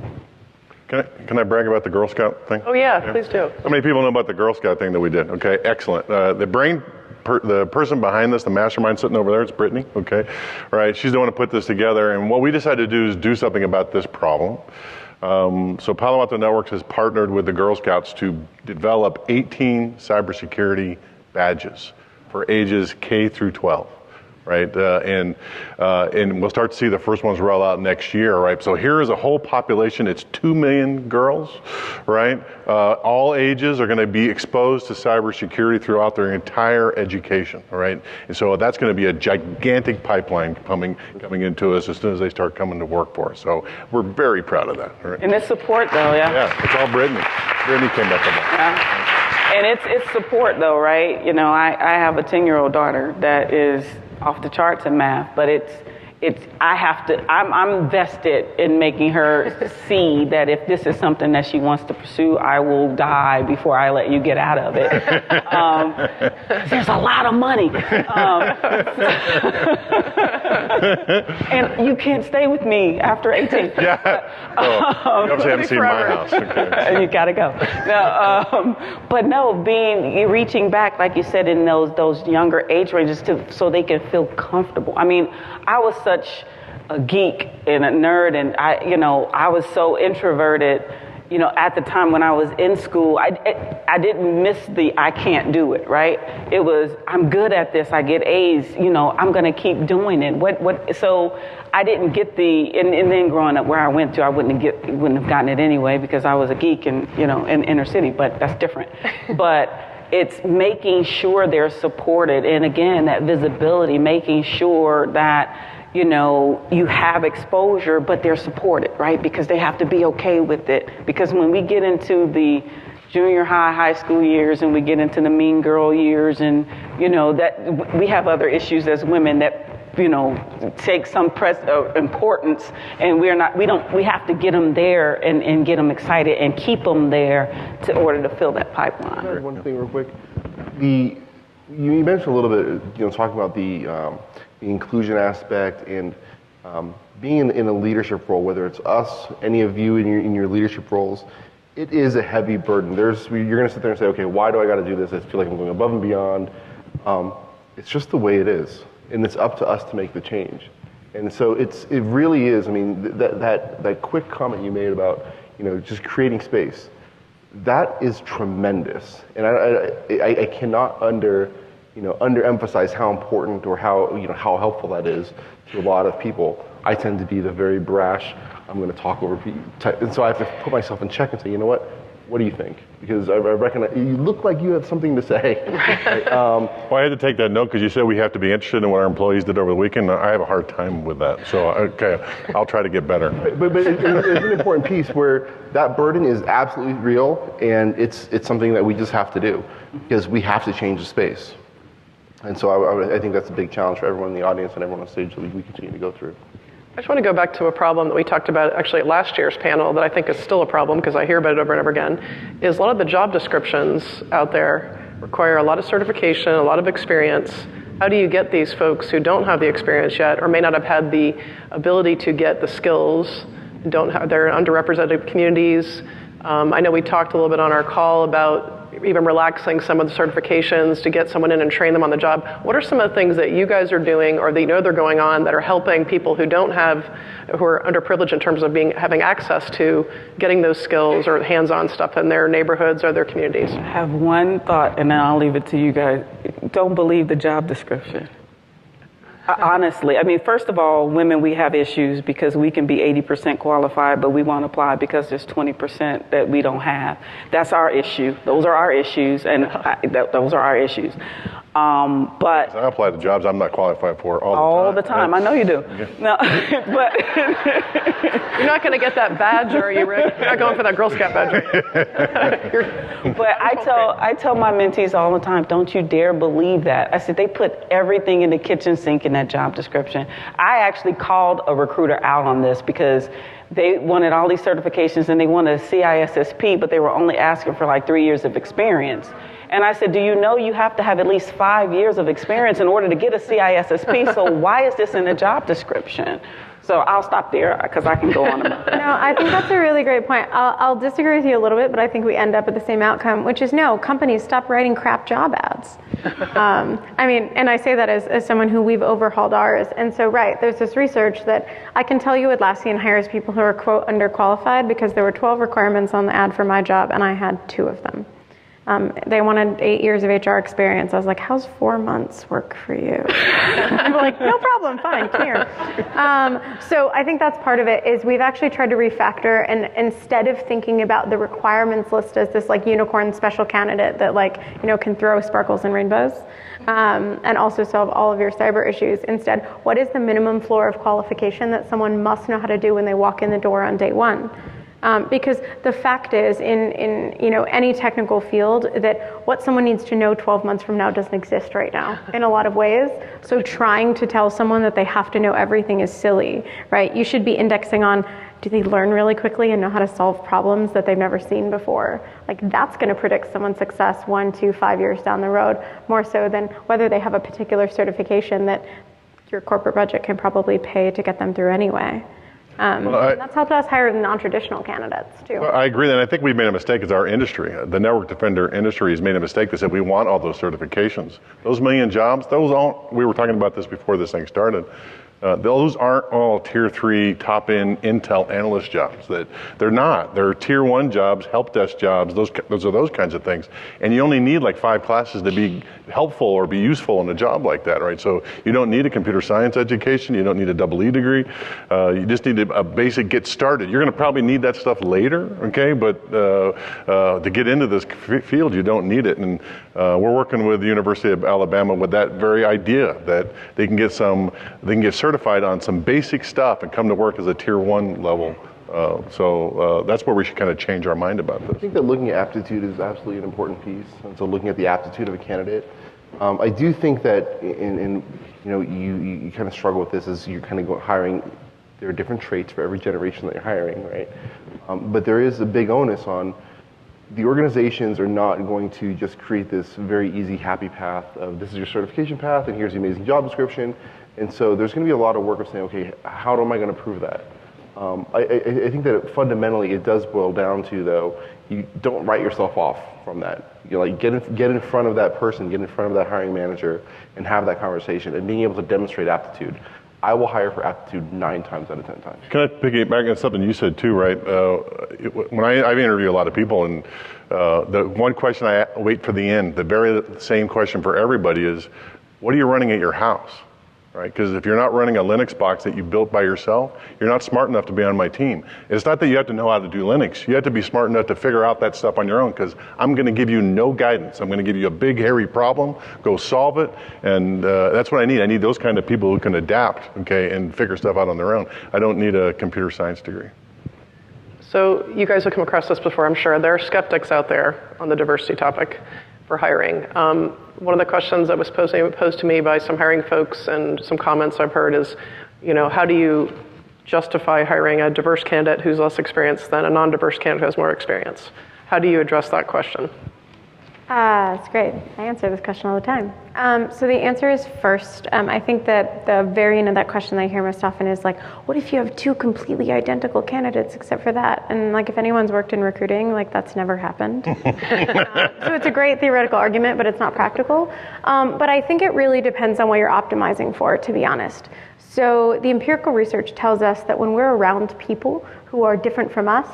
can I brag about the Girl Scout thing? Oh yeah, please do. How many people know about the Girl Scout thing that we did? Okay, excellent. The person behind this, the mastermind sitting over there, it's Brittany. Okay, right? She's the one to put this together. And what we decided to do is do something about this problem. So Palo Alto Networks has partnered with the Girl Scouts to develop 18 cybersecurity badges for ages K through 12. Right, and we'll start to see the first ones roll out next year, right? So here is a whole population. It's 2 million girls, right? All ages are going to be exposed to cybersecurity throughout their entire education, right? And so that's going to be a gigantic pipeline coming into us as soon as they start coming to work for us. So we're very proud of that. Right? And it's support, though, yeah. Yeah, it's all Brittany. Brittany came up with that. Yeah. And it's support, though, right? I have a 10-year-old daughter that is off the charts in math, but I'm vested in making her see that if this is something that she wants to pursue, I will die before I let you get out of it. There's a lot of money. And you can't stay with me after 18. Yeah. You obviously haven't seen my house. Okay. You gotta go. No, reaching back, like you said, in those younger age ranges so they can feel comfortable. I mean, I was such a geek and a nerd, and I was so introverted. At the time when I was in school, I didn't miss the I can't do it, right? It was I'm good at this. I get A's. I'm gonna keep doing it. So I didn't get and then growing up where I went to, I wouldn't have gotten it anyway because I was a geek in inner city. But that's different. But it's making sure they're supported. And again, that visibility, making sure that, you have exposure, but they're supported, right? Because they have to be okay with it. Because when we get into the junior high school years and we get into the mean girl years and, that we have other issues as women that, take some importance, and we have to get them there and get them excited and keep them there in order to fill that pipeline. Can I add one thing real quick? You mentioned a little bit, talking about the inclusion aspect and being in a leadership role, whether it's us, any of you in your leadership roles, it is a heavy burden. You're going to sit there and say, okay, why do I got to do this? I feel like I'm going above and beyond. It's just the way it is. And it's up to us to make the change. And so it really is, that quick comment you made about, just creating space, that is tremendous. And I cannot underemphasize how important or how helpful that is to a lot of people. I tend to be the very brash, I'm going to talk over people type. And so I have to put myself in check and say, what do you think? Because I recognize you look like you have something to say. Well, I had to take that note because you said we have to be interested in what our employees did over the weekend. I have a hard time with that. So, okay, I'll try to get better. But it's an important piece where that burden is absolutely real, and it's something that we just have to do because we have to change the space. And so I think that's a big challenge for everyone in the audience and everyone on stage that we continue to go through. I just want to go back to a problem that we talked about actually at last year's panel that I think is still a problem because I hear about it over and over again, is a lot of the job descriptions out there require a lot of certification, a lot of experience. How do you get these folks who don't have the experience yet or may not have had the ability to get the skills, they're in underrepresented communities? I know we talked a little bit on our call about even relaxing some of the certifications to get someone in and train them on the job. What are some of the things that you guys are doing or that they're going on that are helping people who are underprivileged in terms of having access to getting those skills or hands-on stuff in their neighborhoods or their communities? I have one thought, and then I'll leave it to you guys. Don't believe the job description. Honestly, first of all, women, we have issues because we can be 80% qualified, but we won't apply because there's 20% that we don't have. That's our issue. Those are our issues, and those are our issues. But I apply to jobs I'm not qualified for all the time. I know you do. Yeah. No, but you're not going to get that badge, are you, Rick? You're not going for that Girl Scout badge. But I tell my mentees all the time, don't you dare believe that. I said, they put everything in the kitchen sink in that job description. I actually called a recruiter out on this because they wanted all these certifications and they wanted a CISSP, but they were only asking for like 3 years of experience. And I said, do you know you have to have at least 5 years of experience in order to get a CISSP? So why is this in the job description? So I'll stop there because I can go on about that. No, I think that's a really great point. I'll disagree with you a little bit, but I think we end up at the same outcome, which is no, companies stop writing crap job ads. And I say that as someone who we've overhauled ours. And so, right, there's this research that I can tell you Atlassian hires people who are, quote, underqualified because there were 12 requirements on the ad for my job and I had 2 of them. They wanted 8 years of HR experience. I was like, how's 4 months work for you? They were like, no problem, fine, come here. So I think that's part of it is we've actually tried to refactor and instead of thinking about the requirements list as this like unicorn special candidate that can throw sparkles and rainbows and also solve all of your cyber issues. Instead, what is the minimum floor of qualification that someone must know how to do when they walk in the door on day one? Because the fact is, in any technical field, that what someone needs to know 12 months from now doesn't exist right now in a lot of ways. So trying to tell someone that they have to know everything is silly, right? You should be indexing on, do they learn really quickly and know how to solve problems that they've never seen before? Like that's going to predict someone's success 1, 2, 5 years down the road, more so than whether they have a particular certification that your corporate budget can probably pay to get them through anyway. And that's helped us hire non-traditional candidates too. Well, I agree, and I think we've made a mistake as our industry. The network defender industry has made a mistake. They said we want all those certifications. Those million jobs, we were talking about this before this thing started. Those aren't all tier 3 top-end Intel analyst jobs. They're not. They're tier 1 jobs, help desk jobs. Those are those kinds of things. And you only need like 5 classes to be helpful or be useful in a job like that, right? So you don't need a computer science education. You don't need a EE degree. You just need a basic get started. You're going to probably need that stuff later, okay? But to get into this field, you don't need it. And we're working with the University of Alabama with that very idea that they can get certified on some basic stuff and come to work as a tier 1 level. So that's where we should kind of change our mind about this. I think that looking at aptitude is absolutely an important piece. And so looking at the aptitude of a candidate, I do think that you kind of struggle with this as you're kind of hiring. There are different traits for every generation that you're hiring, right? But there is a big onus on the organizations are not going to just create this very easy, happy path of this is your certification path and here's the amazing job description. And so there's going to be a lot of work of saying, okay, how am I going to prove that? I think that fundamentally it does boil down to, though, you don't write yourself off from that. You like get in front of that person, get in front of that hiring manager, and have that conversation, and being able to demonstrate aptitude. I will hire for aptitude 9 times out of 10 times. Can I piggyback on something you said too, right? When I've interviewed a lot of people, and the one question I wait for the end, the very same question for everybody is, what are you running at your house? Right? Because if you're not running a Linux box that you built by yourself, you're not smart enough to be on my team. It's not that you have to know how to do Linux. You have to be smart enough to figure out that stuff on your own, because I'm going to give you no guidance. I'm going to give you a big, hairy problem, go solve it, and that's what I need. I need those kind of people who can adapt, okay, and figure stuff out on their own. I don't need a computer science degree. So you guys have come across this before, I'm sure. There are skeptics out there on the diversity topic for hiring. One of the questions that was posed to me by some hiring folks and some comments I've heard is, how do you justify hiring a diverse candidate who's less experienced than a non-diverse candidate who has more experience? How do you address that question? That's great. I answer this question all the time. So the answer is first, I think that the variant of that question that I hear most often is like, what if you have 2 completely identical candidates except for that? And like, if anyone's worked in recruiting, like that's never happened. So it's a great theoretical argument, but it's not practical. But I think it really depends on what you're optimizing for, to be honest. So the empirical research tells us that when we're around people who are different from us,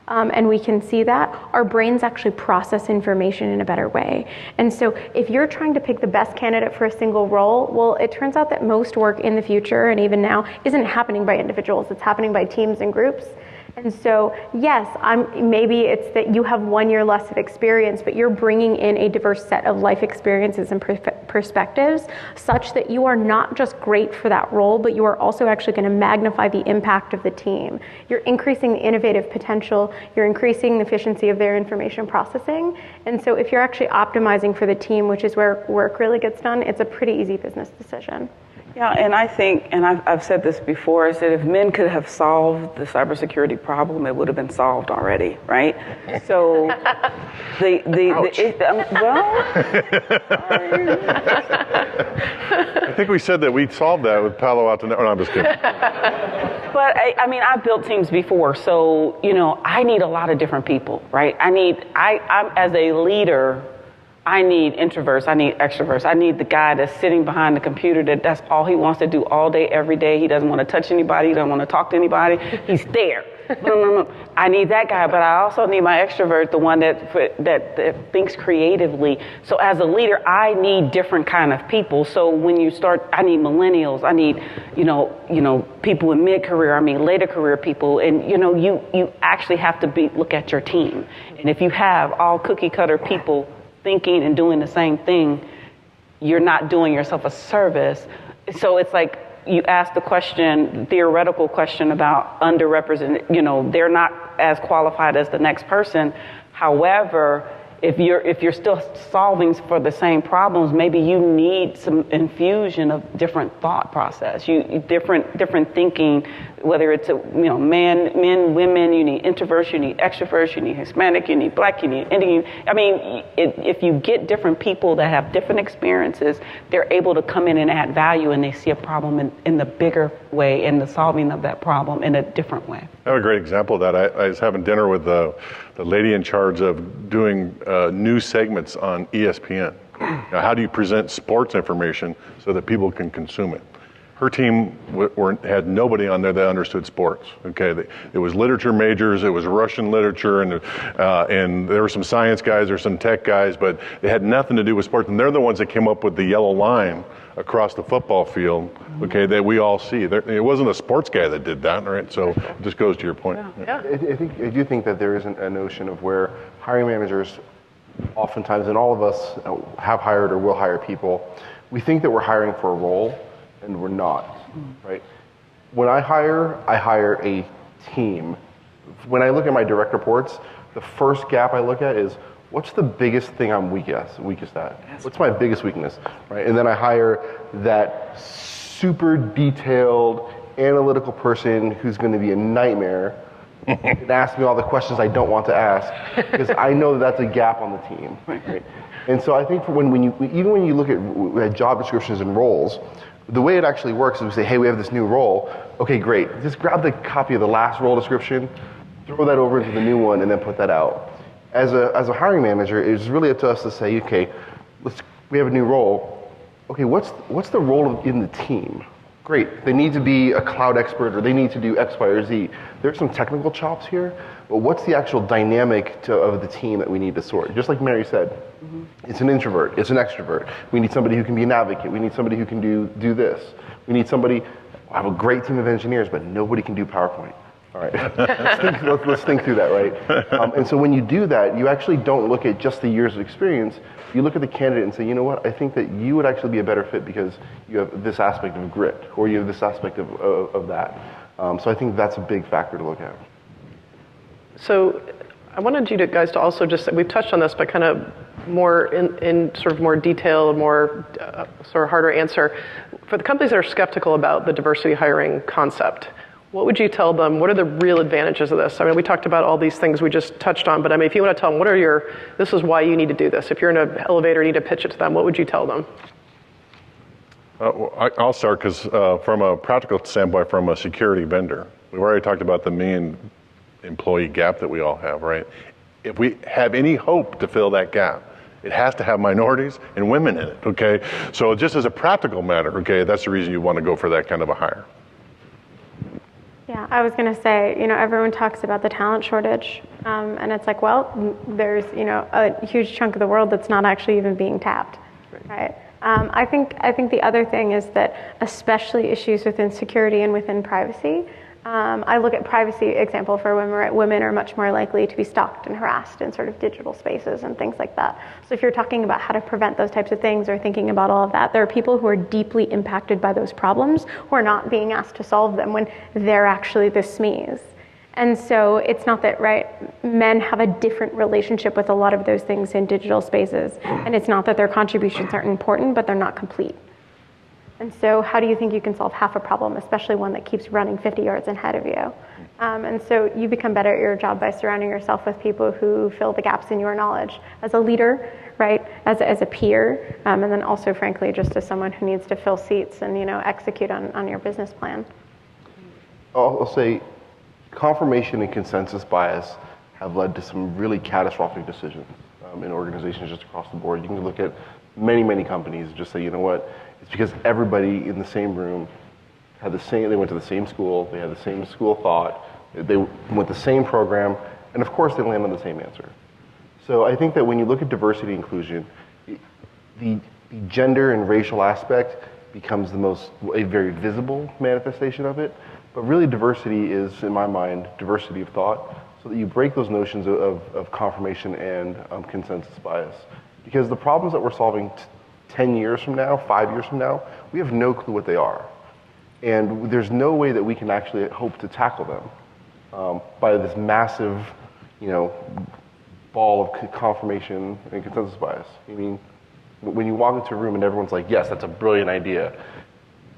and we can see that, our brains actually process information in a better way. And so if you're trying to pick the best candidate for a single role, well, it turns out that most work in the future, and even now, isn't happening by individuals, it's happening by teams and groups. And so, yes, maybe it's that you have 1 year less of experience, but you're bringing in a diverse set of life experiences and perspectives such that you are not just great for that role, but you are also actually going to magnify the impact of the team. You're increasing the innovative potential, you're increasing the efficiency of their information processing. And so if you're actually optimizing for the team, which is where work really gets done, it's a pretty easy business decision. Yeah, and I think, and I've said this before, is that if men could have solved the cybersecurity problem, it would have been solved already, right? So, I think we said that we solved that with Palo Alto. No, I'm just kidding. But I've built teams before, so I need a lot of different people, right? I'm as a leader. I need introverts, I need extroverts. I need the guy that's sitting behind the computer that's all he wants to do all day, every day. He doesn't want to touch anybody, he doesn't want to talk to anybody. He's there. I need that guy, but I also need my extrovert, the one that thinks creatively. So as a leader, I need different kind of people. So when you start, I need millennials, I need, people in mid-career, I mean later career people, and you actually have to look at your team. And if you have all cookie cutter people thinking and doing the same thing, you're not doing yourself a service. So it's like you ask the theoretical question about underrepresented, they're not as qualified as the next person. However, if you're still solving for the same problems, maybe you need some infusion of different thought process, different thinking, whether it's men, women, you need introverts, you need extroverts, you need Hispanic, you need Black, you need Indian. I mean, if you get different people that have different experiences, they're able to come in and add value, and they see a problem in the bigger way, in the solving of that problem in a different way. I have a great example of that. I was having dinner with the lady in charge of doing news segments on ESPN. Now, how do you present sports information so that people can consume it? Her team had nobody on there that understood sports. Okay, it was literature majors, it was Russian literature, and there were some science guys, there were some tech guys, but it had nothing to do with sports. And they're the ones that came up with the yellow line across the football field. Okay, that we all see. It wasn't a sports guy that did that, right? So it just goes to your point. Yeah. I do think that there is a notion of where hiring managers, oftentimes, and all of us have hired or will hire people, we think that we're hiring for a role, and we're not, right? When I hire a team. When I look at my direct reports, the first gap I look at is, what's the biggest thing I'm weakest at? What's my biggest weakness, right? And then I hire that super detailed, analytical person who's going to be a nightmare and ask me all the questions I don't want to ask, because I know that that's a gap on the team, right? And so I think even when you look at job descriptions and roles, the way it actually works is we say, hey, we have this new role. Okay, great. Just grab the copy of the last role description, throw that over into the new one, and then put that out. As a hiring manager, it's really up to us to say, okay, we have a new role. Okay, what's the role in the team? Great, they need to be a cloud expert, or they need to do X, Y, or Z. There's some technical chops here, but what's the actual dynamic of the team that we need to sort? Just like Mary said, it's an introvert, it's an extrovert. We need somebody who can be an advocate. We need somebody who can do this. We need somebody, I have a great team of engineers, but nobody can do PowerPoint. All right, let's think through that, right? And so when you do that, you actually don't look at just the years of experience. You look at the candidate and say, you know what, I think that you would actually be a better fit because you have this aspect of grit, or you have this aspect of that. So I think that's a big factor to look at. So I wanted you guys to also just, we've touched on this, but kind of more in sort of more detail, more sort of harder answer. For the companies that are skeptical about the diversity hiring concept, what would you tell them? What are the real advantages of this? I mean, we talked about all these things we just touched on, but I mean, if you want to tell them, this is why you need to do this. If you're in an elevator, you need to pitch it to them, what would you tell them? I'll start, because from a practical standpoint, from a security vendor, we've already talked about the million employee gap that we all have, right? If we have any hope to fill that gap, it has to have minorities and women in it, okay? So just as a practical matter, okay, that's the reason you want to go for that kind of a hire. Yeah, I was going to say, everyone talks about the talent shortage, and it's like, well, there's, a huge chunk of the world that's not actually even being tapped, right? I think the other thing is that, especially issues within security and within privacy, I look at privacy example for women, right? Women are much more likely to be stalked and harassed in sort of digital spaces and things like that. So if you're talking about how to prevent those types of things or thinking about all of that, there are people who are deeply impacted by those problems who are not being asked to solve them when they're actually the SMEs. And so it's not that, right, men have a different relationship with a lot of those things in digital spaces. And it's not that their contributions aren't important, but they're not complete. And so how do you think you can solve half a problem, especially one that keeps running 50 yards ahead of you? And so you become better at your job by surrounding yourself with people who fill the gaps in your knowledge as a leader, right, as a peer, and then also, frankly, just as someone who needs to fill seats and, execute on your business plan. I'll say confirmation and consensus bias have led to some really catastrophic decisions in organizations just across the board. You can look at many, many companies and just say, you know what, it's because everybody in the same room they went to the same school, they had the same school of thought, they went the same program, and of course they land on the same answer. So I think that when you look at diversity and inclusion, the gender and racial aspect becomes a very visible manifestation of it, but really diversity is, in my mind, diversity of thought, so that you break those notions of confirmation and consensus bias. Because the problems that we're solving 10 years from now, 5 years from now, we have no clue what they are. And there's no way that we can actually hope to tackle them by this massive, ball of confirmation and consensus bias. I mean, when you walk into a room and everyone's like, yes, that's a brilliant idea,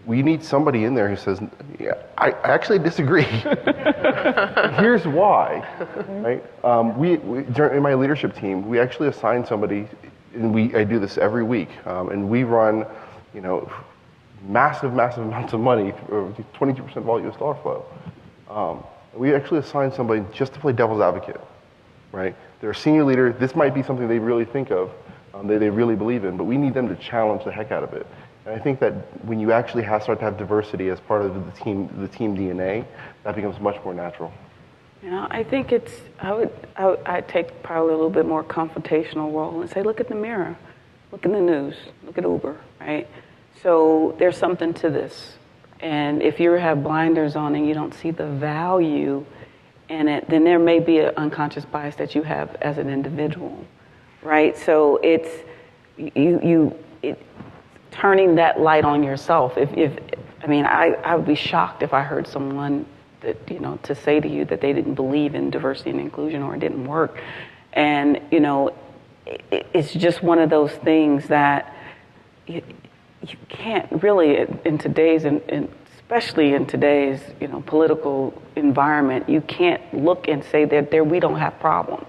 we need somebody in there who says, yeah, I actually disagree. Here's why, right? In my leadership team, we actually assign somebody, and I do this every week, and we run, massive amounts of money, 22% of all US dollar flow. We actually assign somebody just to play devil's advocate, right? They're a senior leader. This might be something they really think of, that they really believe in, but we need them to challenge the heck out of it. And I think that when you actually start to have diversity as part of the team DNA, that becomes much more natural. I think I'd take probably a little bit more confrontational role and say, look at the mirror, look in the news, look at Uber, right? So there's something to this. And if you have blinders on and you don't see the value in it, then there may be an unconscious bias that you have as an individual, right? So it's turning that light on yourself. I would be shocked if I heard someone that, to say to you that they didn't believe in diversity and inclusion or it didn't work. And, it's just one of those things that you can't really, in today's, and especially in today's, political environment, you can't look and say that we don't have problems.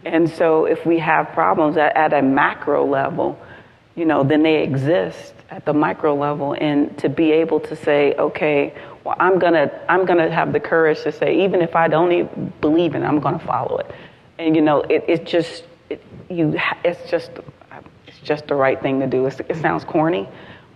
And so if we have problems at a macro level, then they exist at the micro level, and to be able to say, okay, well, I'm gonna have the courage to say, even if I don't even believe in it, I'm gonna follow it. And it's just the right thing to do. It sounds corny,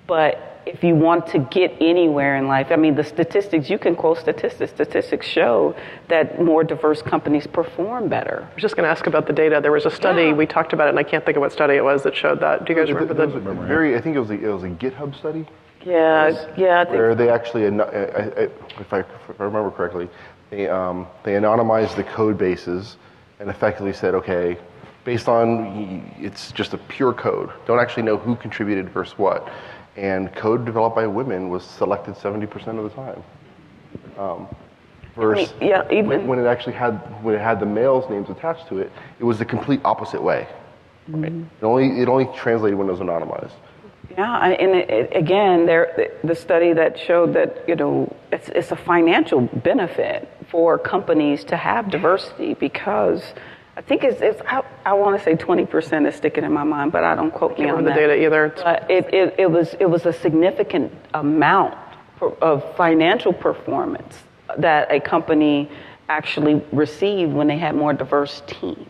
but if you want to get anywhere in life, the statistics, you can quote statistics. Statistics show that more diverse companies perform better. I was just going to ask about the data. There was a study, we talked about it, and I can't think of what study it was that showed that. Do you guys remember that? I think it was a GitHub study. Yeah, I think where they actually, if I remember correctly, they anonymized the code bases and effectively said, okay, based on, it's just a pure code. Don't actually know who contributed versus what. And code developed by women was selected 70% of the time. Versus when it actually had the males' names attached to it, it was the complete opposite way. Right? Mm-hmm. It only translated when it was anonymized. Yeah, and again, the study that showed that it's a financial benefit for companies to have diversity, because I think I want to say 20% is sticking in my mind, but I don't quote me on that. The data either. But it was a significant amount of financial performance that a company actually received when they had more diverse teams.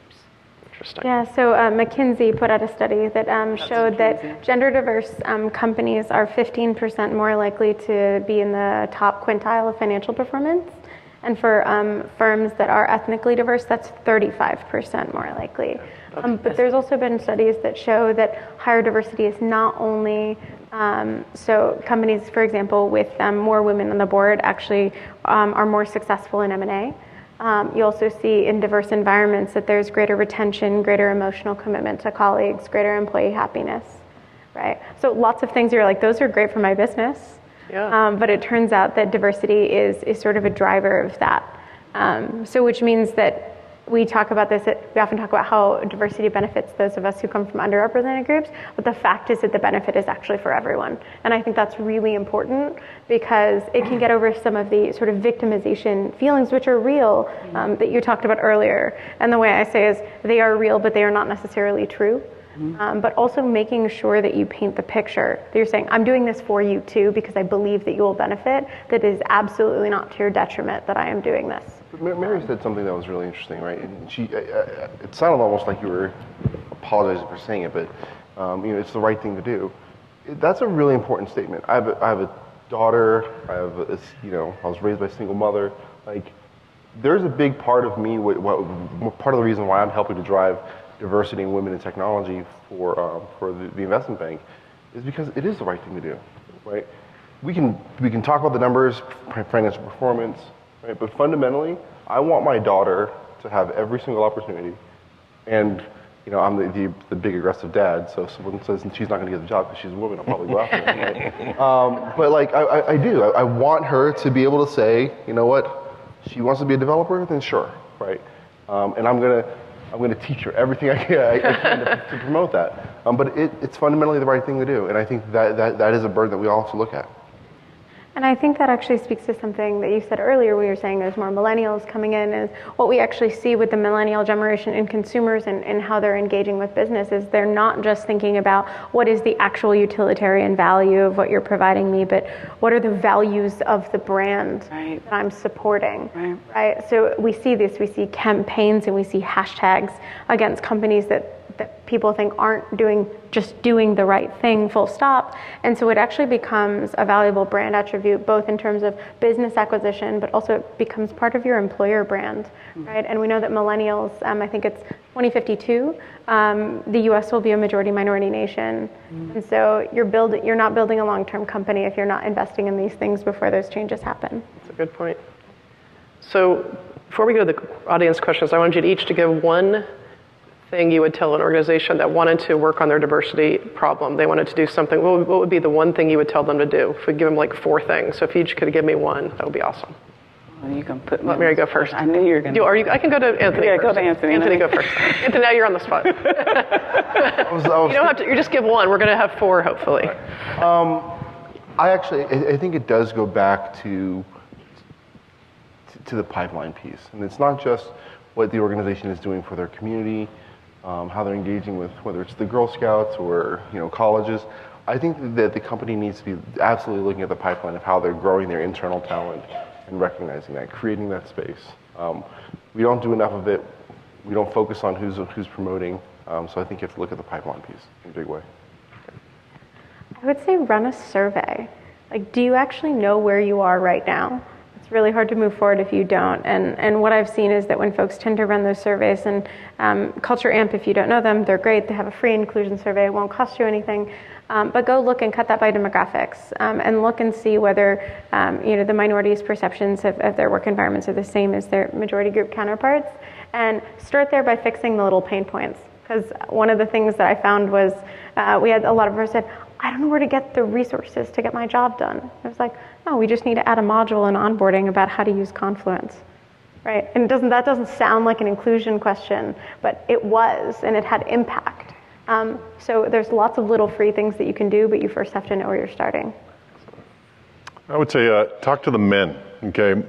Interesting. Yeah, so McKinsey put out a study that showed that gender diverse companies are 15% more likely to be in the top quintile of financial performance. And for firms that are ethnically diverse, that's 35% more likely. But there's also been studies that show that higher diversity is not only, so companies, for example, with more women on the board actually are more successful in M&A. You also see in diverse environments that there's greater retention, greater emotional commitment to colleagues, greater employee happiness, right? So lots of things you're like, those are great for my business. Yeah. But it turns out that diversity is sort of a driver of that. So which means that we often talk about how diversity benefits those of us who come from underrepresented groups, but the fact is that the benefit is actually for everyone. And I think that's really important because it can get over some of the sort of victimization feelings, which are real, that you talked about earlier. And the way I say is they are real, but they are not necessarily true. But also making sure that you paint the picture. That you're saying, I'm doing this for you too because I believe that you will benefit, that is absolutely not to your detriment that I am doing this. Mary said something that was really interesting, right? And it sounded almost like you were apologizing for saying it, but it's the right thing to do. That's a really important statement. I have a daughter. I was raised by a single mother. Like, there's a big part of me. Part of the reason why I'm helping to drive diversity in women in technology for the investment bank is because it is the right thing to do, right? We can talk about the numbers, financial performance, right? But fundamentally, I want my daughter to have every single opportunity. And I'm the big aggressive dad, so if someone says she's not going to get the job because she's a woman, I'll probably go after her. Right? But like I do, I want her to be able to say, you know what, she wants to be a developer, then sure, right? And I'm going to teach her everything I can to promote that. But it's fundamentally the right thing to do. And I think that is a burden that we all have to look at. And I think that actually speaks to something that you said earlier, where you were saying there's more millennials coming in, is what we actually see with the millennial generation in consumers and how they're engaging with business is they're not just thinking about what is the actual utilitarian value of what you're providing me, but what are the values of the brand that I'm supporting, right? So we see this, we see campaigns and we see hashtags against companies that that people think aren't just doing the right thing, full stop. And so it actually becomes a valuable brand attribute, both in terms of business acquisition, but also it becomes part of your employer brand, right? And we know that millennials, I think it's 2052, the US will be a majority minority nation. And so you're not building a long-term company if you're not investing in these things before those changes happen. That's a good point. So before we go to the audience questions, I wanted you each to give one thing you would tell an organization that wanted to work on their diversity problem. They wanted to do something. What would be the one thing you would tell them to do? If we give them like 4 things. So if you each could give me one, that would be awesome. Well, you can put me. Let Mary go first. I knew you were going to. I can go to Anthony. Yeah, first. go to Anthony. Anthony, go first. Anthony, now you're on the spot. You don't have to. You just give one. We're going to have 4, hopefully. I think it does go back to the pipeline piece, and it's not just what the organization is doing for their community, how they're engaging with whether it's the Girl Scouts or colleges. I think that the company needs to be absolutely looking at the pipeline of how they're growing their internal talent and recognizing that, creating that space. We don't do enough of it. We don't focus on who's promoting. So I think you have to look at the pipeline piece in a big way. I would say run a survey. Like, do you actually know where you are right now? It's really hard to move forward if you don't. And what I've seen is that when folks tend to run those surveys, and Culture Amp, if you don't know them, they're great. They have a free inclusion survey. It won't cost you anything. But go look and cut that by demographics, and look and see whether the minorities' perceptions of their work environments are the same as their majority group counterparts. And start there by fixing the little pain points. Because one of the things that I found was we had a lot of us said, I don't know where to get the resources to get my job done. I was like, oh, we just need to add a module in onboarding about how to use Confluence, right? And that doesn't sound like an inclusion question, but it was, and it had impact. So there's lots of little free things that you can do, but you first have to know where you're starting. I would say talk to the men, okay?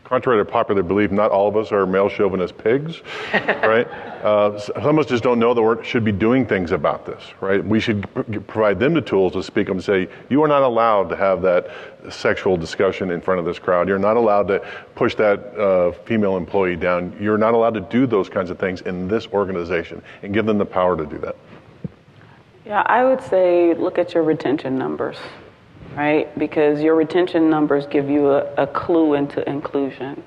Contrary to popular belief, not all of us are male chauvinist pigs, right? Some of us just don't know that we should be doing things about this, right? We should provide them the tools to speak up and say, you are not allowed to have that sexual discussion in front of this crowd. You're not allowed to push that female employee down. You're not allowed to do those kinds of things in this organization, and give them the power to do that. Yeah, I would say look at your retention numbers. Right? Because your retention numbers give you a clue into inclusion.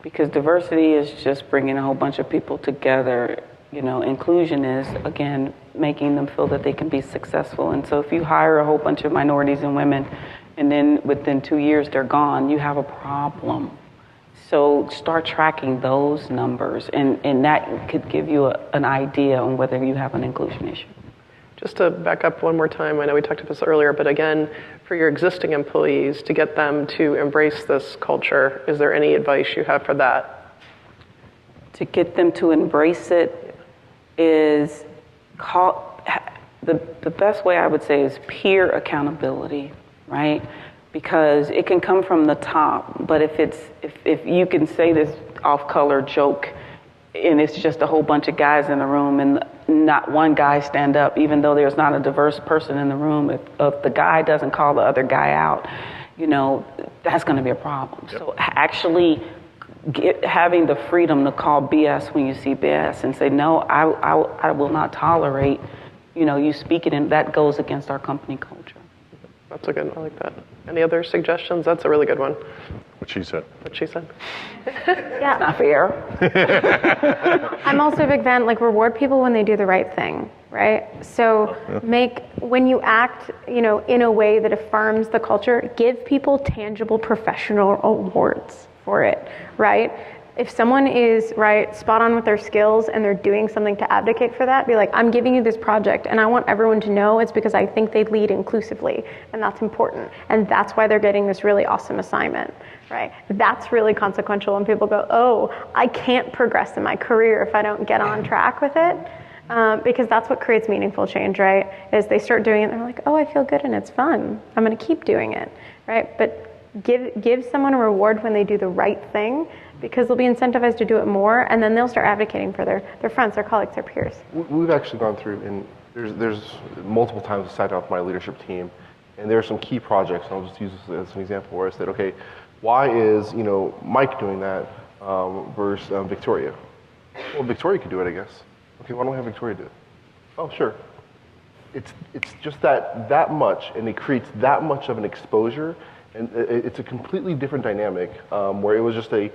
Because diversity is just bringing a whole bunch of people together. Inclusion is, again, making them feel that they can be successful. And so if you hire a whole bunch of minorities and women, and then within 2 years they're gone, you have a problem. So start tracking those numbers, and that could give you an idea on whether you have an inclusion issue. Just to back up one more time, I know we talked about this earlier, but again, for your existing employees, to get them to embrace this culture, is there any advice you have for that? To get them to embrace it is the best way I would say is peer accountability, right? Because it can come from the top, but if you can say this off-color joke and it's just a whole bunch of guys in the room and not one guy stand up, even though there's not a diverse person in the room, if the guy doesn't call the other guy out, that's going to be a problem. Yep. So actually having the freedom to call BS when you see BS and say, no, I will not tolerate, you speak it, and that goes against our company culture. That's a good one. I like that. Any other suggestions? That's a really good one. What she said. What she said. Yeah. It's not fair. I'm also a big fan, reward people when they do the right thing, right? So when you act, in a way that affirms the culture, give people tangible professional awards for it, right? If someone is spot on with their skills and they're doing something to advocate for that, be like, I'm giving you this project and I want everyone to know it's because I think they lead inclusively, and that's important. And that's why they're getting this really awesome assignment, right? That's really consequential when people go, oh, I can't progress in my career if I don't get on track with it. Because that's what creates meaningful change, right? Is they start doing it and they're like, oh, I feel good and it's fun. I'm gonna keep doing it, right? But give someone a reward when they do the right thing, because they'll be incentivized to do it more, and then they'll start advocating for their friends, their colleagues, their peers. We've actually gone through, and there's multiple times I sat down with my leadership team, and there are some key projects, and I'll just use this as an example, where I said, okay, why is Mike doing that versus Victoria? Well, Victoria could do it, I guess. Okay, why don't we have Victoria do it? Oh, sure. It's just that much, and it creates that much of an exposure, and it's a completely different dynamic where it was just a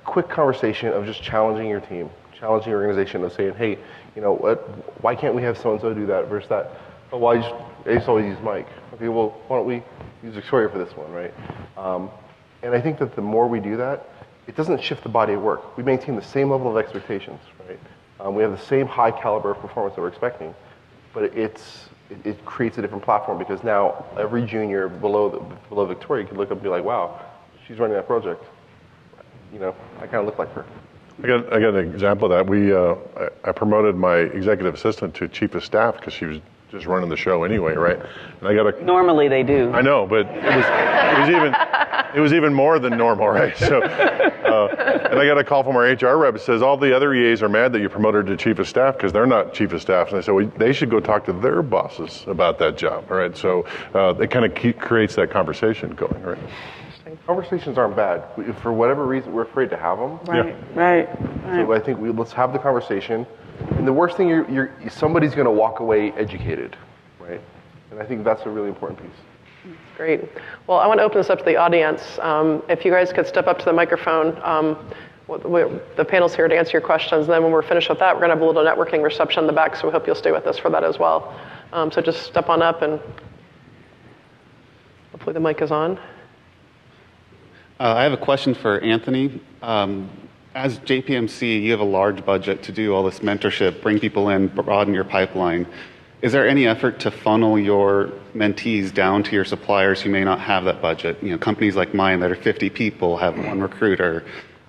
quick conversation of just challenging your team, challenging your organization, of saying, hey, you know what? Why can't we have so and so do that versus that? Oh, well, I just always use Mike. Okay, well, why don't we use Victoria for this one, right? And I think that the more we do that, it doesn't shift the body of work. We maintain the same level of expectations, right? We have the same high caliber of performance that we're expecting. But it creates a different platform because now every junior below Victoria can look up and be like, wow, she's running that project. You know, I kind of look like her. I got an example of that. I promoted my executive assistant to chief of staff because she was just running the show anyway, right? And I got Normally they do. I know, but it was even more than normal, right? So, and I got a call from our HR rep that says all the other EAs are mad that you promoted to chief of staff because they're not chief of staff. And I said, well, they should go talk to their bosses about that job, all right? So it kind of creates that conversation going, right? Conversations aren't bad. For whatever reason, we're afraid to have them. Right. So I think let's have the conversation. And the worst thing, somebody's going to walk away educated, right? And I think that's a really important piece. Great. Well, I want to open this up to the audience. If you guys could step up to the microphone, the panel's here to answer your questions. And then when we're finished with that, we're going to have a little networking reception in the back, so we hope you'll stay with us for that as well. So just step on up, and hopefully the mic is on. I have a question for Anthony. As JPMC, you have a large budget to do all this mentorship, bring people in, broaden your pipeline. Is there any effort to funnel your mentees down to your suppliers who may not have that budget? You know, companies like mine that are 50 people have one recruiter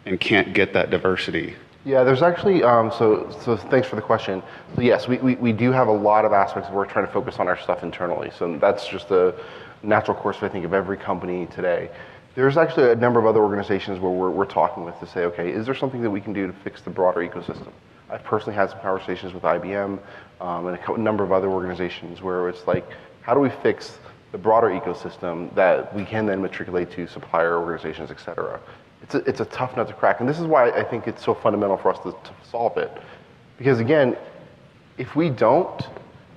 and can't get that diversity. Yeah, there's actually, so thanks for the question. So yes, we do have a lot of aspects of work trying to focus on our stuff internally. So that's just a natural course, I think, of every company today. There's actually a number of other organizations where we're talking with to say, okay, is there something that we can do to fix the broader ecosystem? I've personally had some conversations with IBM and a number of other organizations where it's like, how do we fix the broader ecosystem that we can then matriculate to supplier organizations, et cetera? It's a tough nut to crack, and this is why I think it's so fundamental for us to solve it. Because again, if we don't,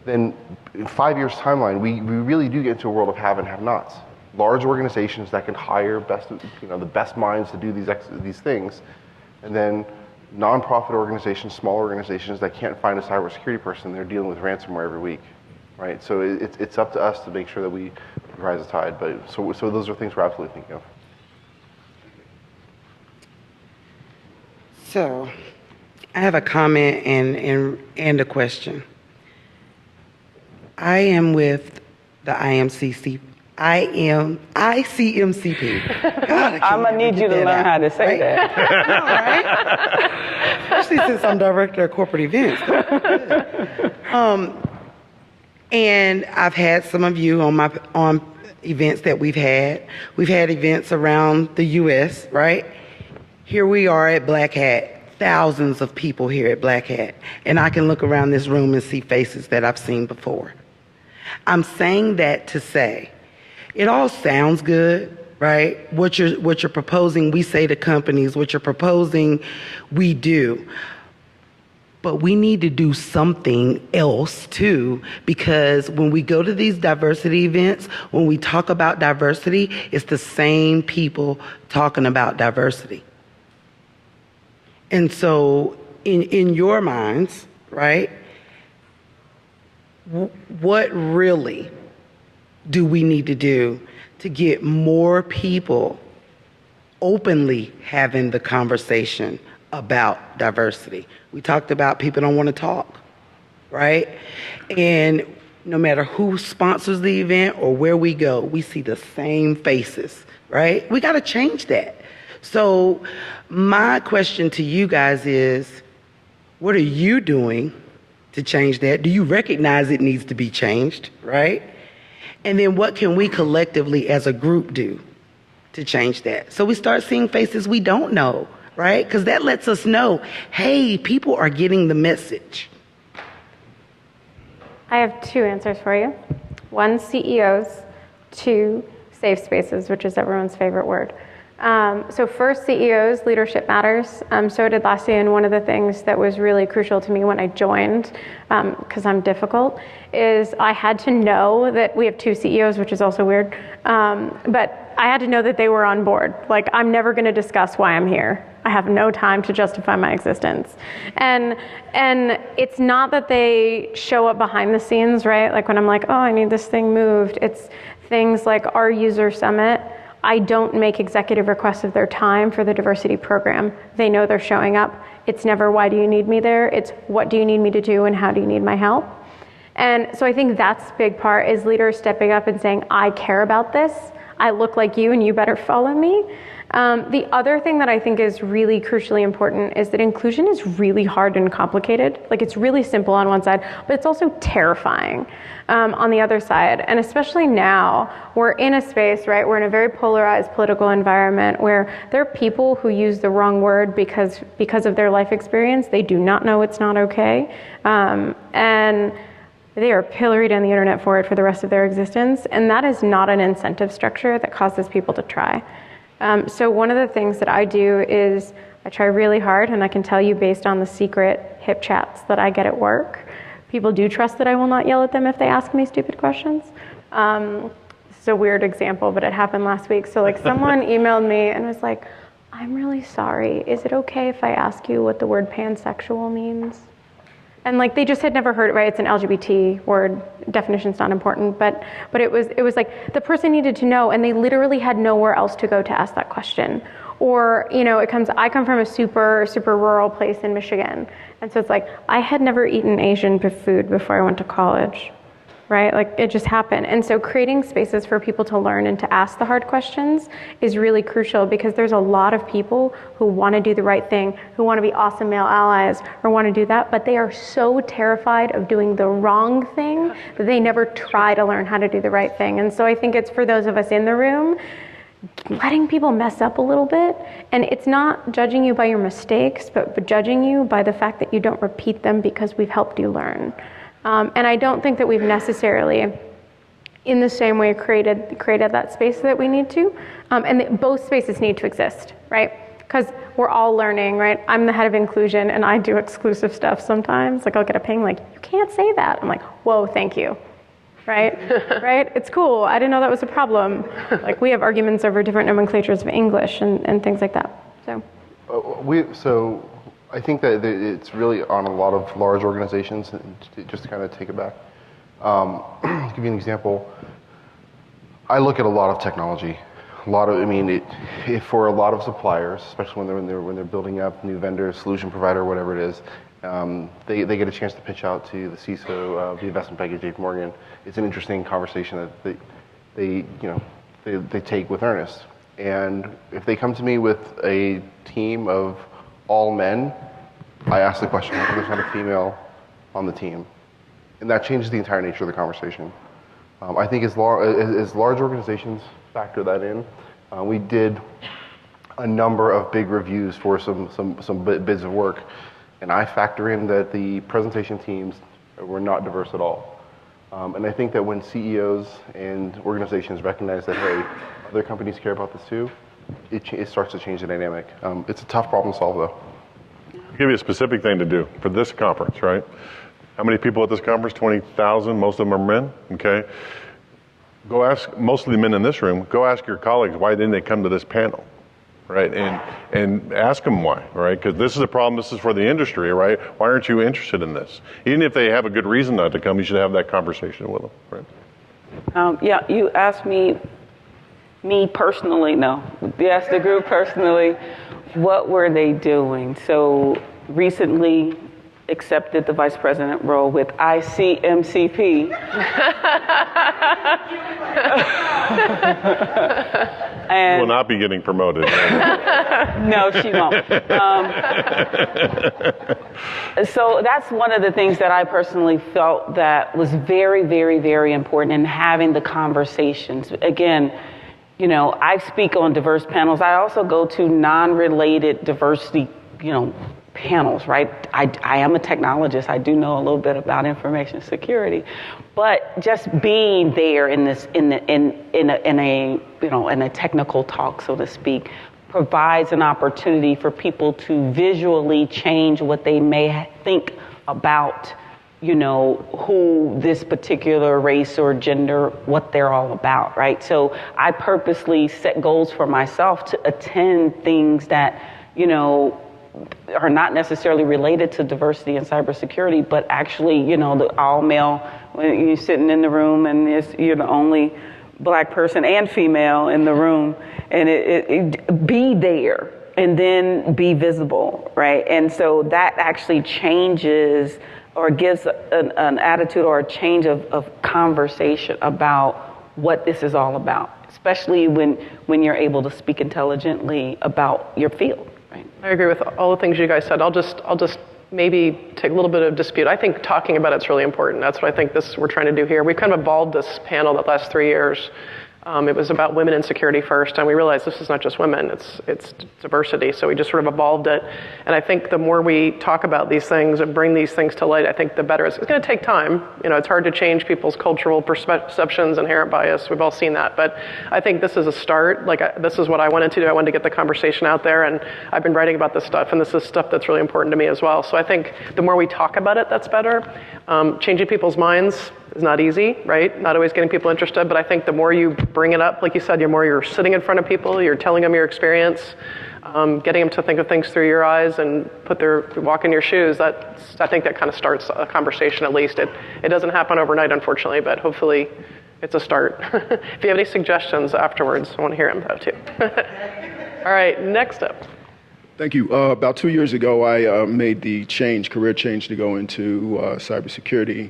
then in 5 years timeline, we really do get into a world of have and have-nots. Large organizations that can hire the best minds to do these things, and then nonprofit organizations, small organizations that can't find a cybersecurity person, they're dealing with ransomware every week, right? So it's up to us to make sure that we rise the tide. But so those are things we're absolutely thinking of. So, I have a comment and a question. I am with the ICMCP. God, I'm going to need you to learn how to say that. Right? Especially since I'm director of corporate events. And I've had some of you on events that we've had. We've had events around the U.S., right? Here we are at Black Hat. Thousands of people here at Black Hat. And I can look around this room and see faces that I've seen before. I'm saying that to say, it all sounds good, right? What you're proposing, we say to companies, what you're proposing, we do. But we need to do something else too, because when we go to these diversity events, when we talk about diversity, it's the same people talking about diversity. And so in your minds, right, what really do we need to do to get more people openly having the conversation about diversity? We talked about people don't want to talk, right? And no matter who sponsors the event or where we go, we see the same faces, right? We got to change that. So my question to you guys is, what are you doing to change that? Do you recognize it needs to be changed, right? And then what can we collectively as a group do to change that? So we start seeing faces we don't know, right? Because that lets us know, hey, people are getting the message. I have two answers for you. One, CEOs. Two, safe spaces, which is everyone's favorite word. So first, CEOs, leadership matters. So did last year, and one of the things that was really crucial to me when I joined, because I'm difficult, is I had to know that we have 2 CEOs, which is also weird, but I had to know that they were on board. Like, I'm never going to discuss why I'm here. I have no time to justify my existence. And it's not that they show up behind the scenes, right? Like when I'm like, oh, I need this thing moved. It's things like our user summit. I don't make executive requests of their time for the diversity program. They know they're showing up. It's never, why do you need me there? It's, what do you need me to do and how do you need my help? And so I think that's a big part, is leaders stepping up and saying, I care about this. I look like you and you better follow me. The other thing that I think is really crucially important is that inclusion is really hard and complicated. Like, it's really simple on one side, but it's also terrifying on the other side. And especially now, we're in a space, right? We're in a very polarized political environment where there are people who use the wrong word because of their life experience. They do not know it's not okay. And they are pilloried on the internet for it for the rest of their existence. And that is not an incentive structure that causes people to try. So one of the things that I do is I try really hard, and I can tell you based on the secret hip chats that I get at work, people do trust that I will not yell at them if they ask me stupid questions. It's a weird example, but it happened last week. So like someone emailed me and was like, I'm really sorry. Is it okay if I ask you what the word pansexual means? And like they just had never heard it, right? It's an LGBT word. Definition's not important, but it was like the person needed to know, and they literally had nowhere else to go to ask that question. Or, you know, I come from a super, super rural place in Michigan. And so it's like, I had never eaten Asian food before I went to college, right? Like it just happened. And so creating spaces for people to learn and to ask the hard questions is really crucial, because there's a lot of people who want to do the right thing, who want to be awesome male allies or want to do that, but they are so terrified of doing the wrong thing that they never try to learn how to do the right thing. And so I think it's for those of us in the room, letting people mess up a little bit. And it's not judging you by your mistakes, but judging you by the fact that you don't repeat them because we've helped you learn. And I don't think that we've necessarily, in the same way, created that space that we need to. And that both spaces need to exist, right? Because we're all learning, right? I'm the head of inclusion, and I do exclusive stuff sometimes. Like I'll get a ping like, you can't say that. I'm like, whoa, thank you. Right? Right? It's cool. I didn't know that was a problem. Like we have arguments over different nomenclatures of English and things like that. So I think that it's really on a lot of large organizations, just to kind of take it back. To give you an example, I look at a lot of technology. For a lot of suppliers, especially when they're building up new vendors, solution provider, whatever it is, they get a chance to pitch out to the CISO of the investment bank at JPMorgan. It's an interesting conversation that they take with earnest. And if they come to me with a team of all men, I ask the question, how come there's not a female on the team? And that changes the entire nature of the conversation. I think as large organizations factor that in, we did a number of big reviews for some bids of work, and I factor in that the presentation teams were not diverse at all. And I think that when CEOs and organizations recognize that, hey, other companies care about this too, it starts to change the dynamic. It's a tough problem to solve, though. I'll give you a specific thing to do for this conference, right? How many people at this conference? 20,000, most of them are men, okay? Go ask, most of the men in this room, go ask your colleagues, why didn't they come to this panel, right? And ask them why, right? Because this is a problem, this is for the industry, right? Why aren't you interested in this? Even if they have a good reason not to come, you should have that conversation with them, right? Yeah, you asked me personally, no, you asked the group personally, what were they doing? So recently accepted the vice president role with ICMCP. And will not be getting promoted. No, she won't. So that's one of the things that I personally felt that was very, very, very important in having the conversations. Again, you know, I speak on diverse panels. I also go to non-related diversity, panels, right? I am a technologist. I do know a little bit about information security, but just being there in a technical talk, so to speak, provides an opportunity for people to visually change what they may think about, who this particular race or gender, what they're all about, right? So I purposely set goals for myself to attend things that, are not necessarily related to diversity and cybersecurity, but actually, the all male, when you're sitting in the room and you're the only Black person and female in the room, and it be there and then be visible, right? And so that actually changes or gives an attitude or a change of conversation about what this is all about, especially when you're able to speak intelligently about your field. Right. I agree with all the things you guys said. I'll just maybe take a little bit of dispute. I think talking about it's really important. That's what I think we're trying to do here. We've kind of evolved this panel the last 3 years. It was about women in security first, and we realized this is not just women, it's diversity, so we just sort of evolved it. And I think the more we talk about these things and bring these things to light, I think the better. It's going to take time. It's hard to change people's cultural perceptions, inherent bias. We've all seen that. But I think this is a start. This is what I wanted to do. I wanted to get the conversation out there, and I've been writing about this stuff, and this is stuff that's really important to me as well. So I think the more we talk about it, that's better. Changing people's minds is not easy, right? Not always getting people interested, but I think the more you bring it up, like you said, the more you're sitting in front of people, you're telling them your experience, getting them to think of things through your eyes and walk in your shoes. I think that kind of starts a conversation at least. It doesn't happen overnight, unfortunately, but hopefully it's a start. If you have any suggestions afterwards, I want to hear them though too. All right, next up. Thank you. About 2 years ago, I made the career change to go into cybersecurity,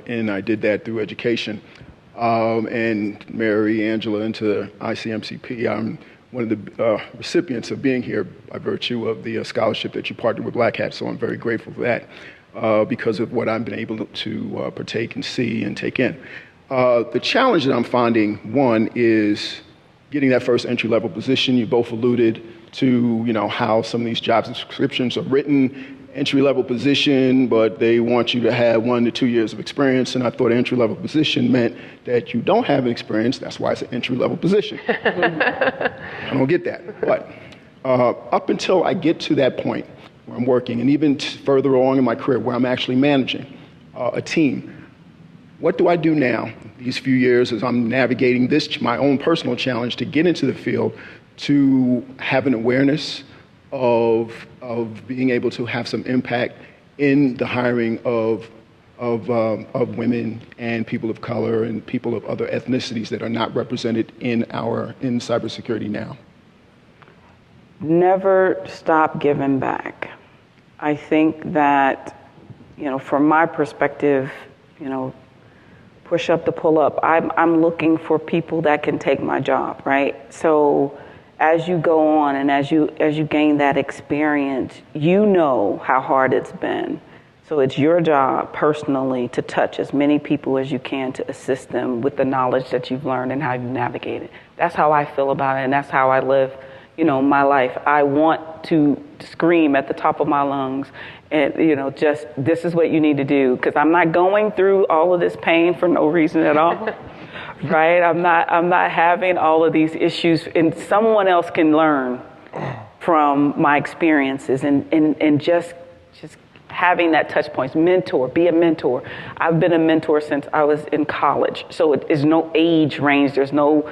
and I did that through education. And Mary, Angela, into ICMCP. I'm one of the recipients of being here by virtue of the scholarship that you partnered with Black Hat, so I'm very grateful for that because of what I've been able to partake and see and take in. The challenge that I'm finding, one, is getting that first entry-level position. You both alluded to, how some of these job descriptions are written, entry-level position, but they want you to have 1 to 2 years of experience. And I thought entry-level position meant that you don't have experience. That's why it's an entry-level position. I don't get that. But up until I get to that point where I'm working, and even further along in my career where I'm actually managing a team, what do I do now, these few years, as I'm navigating this, my own personal challenge to get into the field, to have an awareness of being able to have some impact in the hiring of women and people of color and people of other ethnicities that are not represented in cybersecurity now? Never stop giving back. I think that, from my perspective, push up to pull up. I'm looking for people that can take my job, right? So as you go on and as you gain that experience, you know how hard it's been. So it's your job personally to touch as many people as you can to assist them with the knowledge that you've learned and how you navigate it. That's how I feel about it, and that's how I live, my life. I want to scream at the top of my lungs and, just this is what you need to do, because I'm not going through all of this pain for no reason at all. Right? I'm not having all of these issues, and someone else can learn from my experiences and just having that touch points. Be a mentor. I've been a mentor since I was in college. So there's no age range. There's no,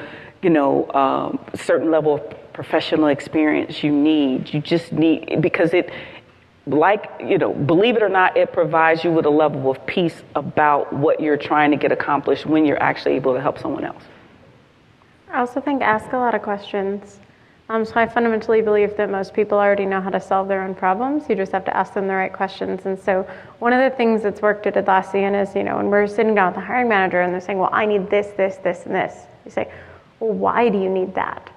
certain level of professional experience you need. You just need, because believe it or not, it provides you with a level of peace about what you're trying to get accomplished when you're actually able to help someone else. I also think ask a lot of questions. So I fundamentally believe that most people already know how to solve their own problems. You just have to ask them the right questions. And so one of the things that's worked at Atlassian is, when we're sitting down with the hiring manager and they're saying, well, I need this, this, this, and this. You say, well, why do you need that?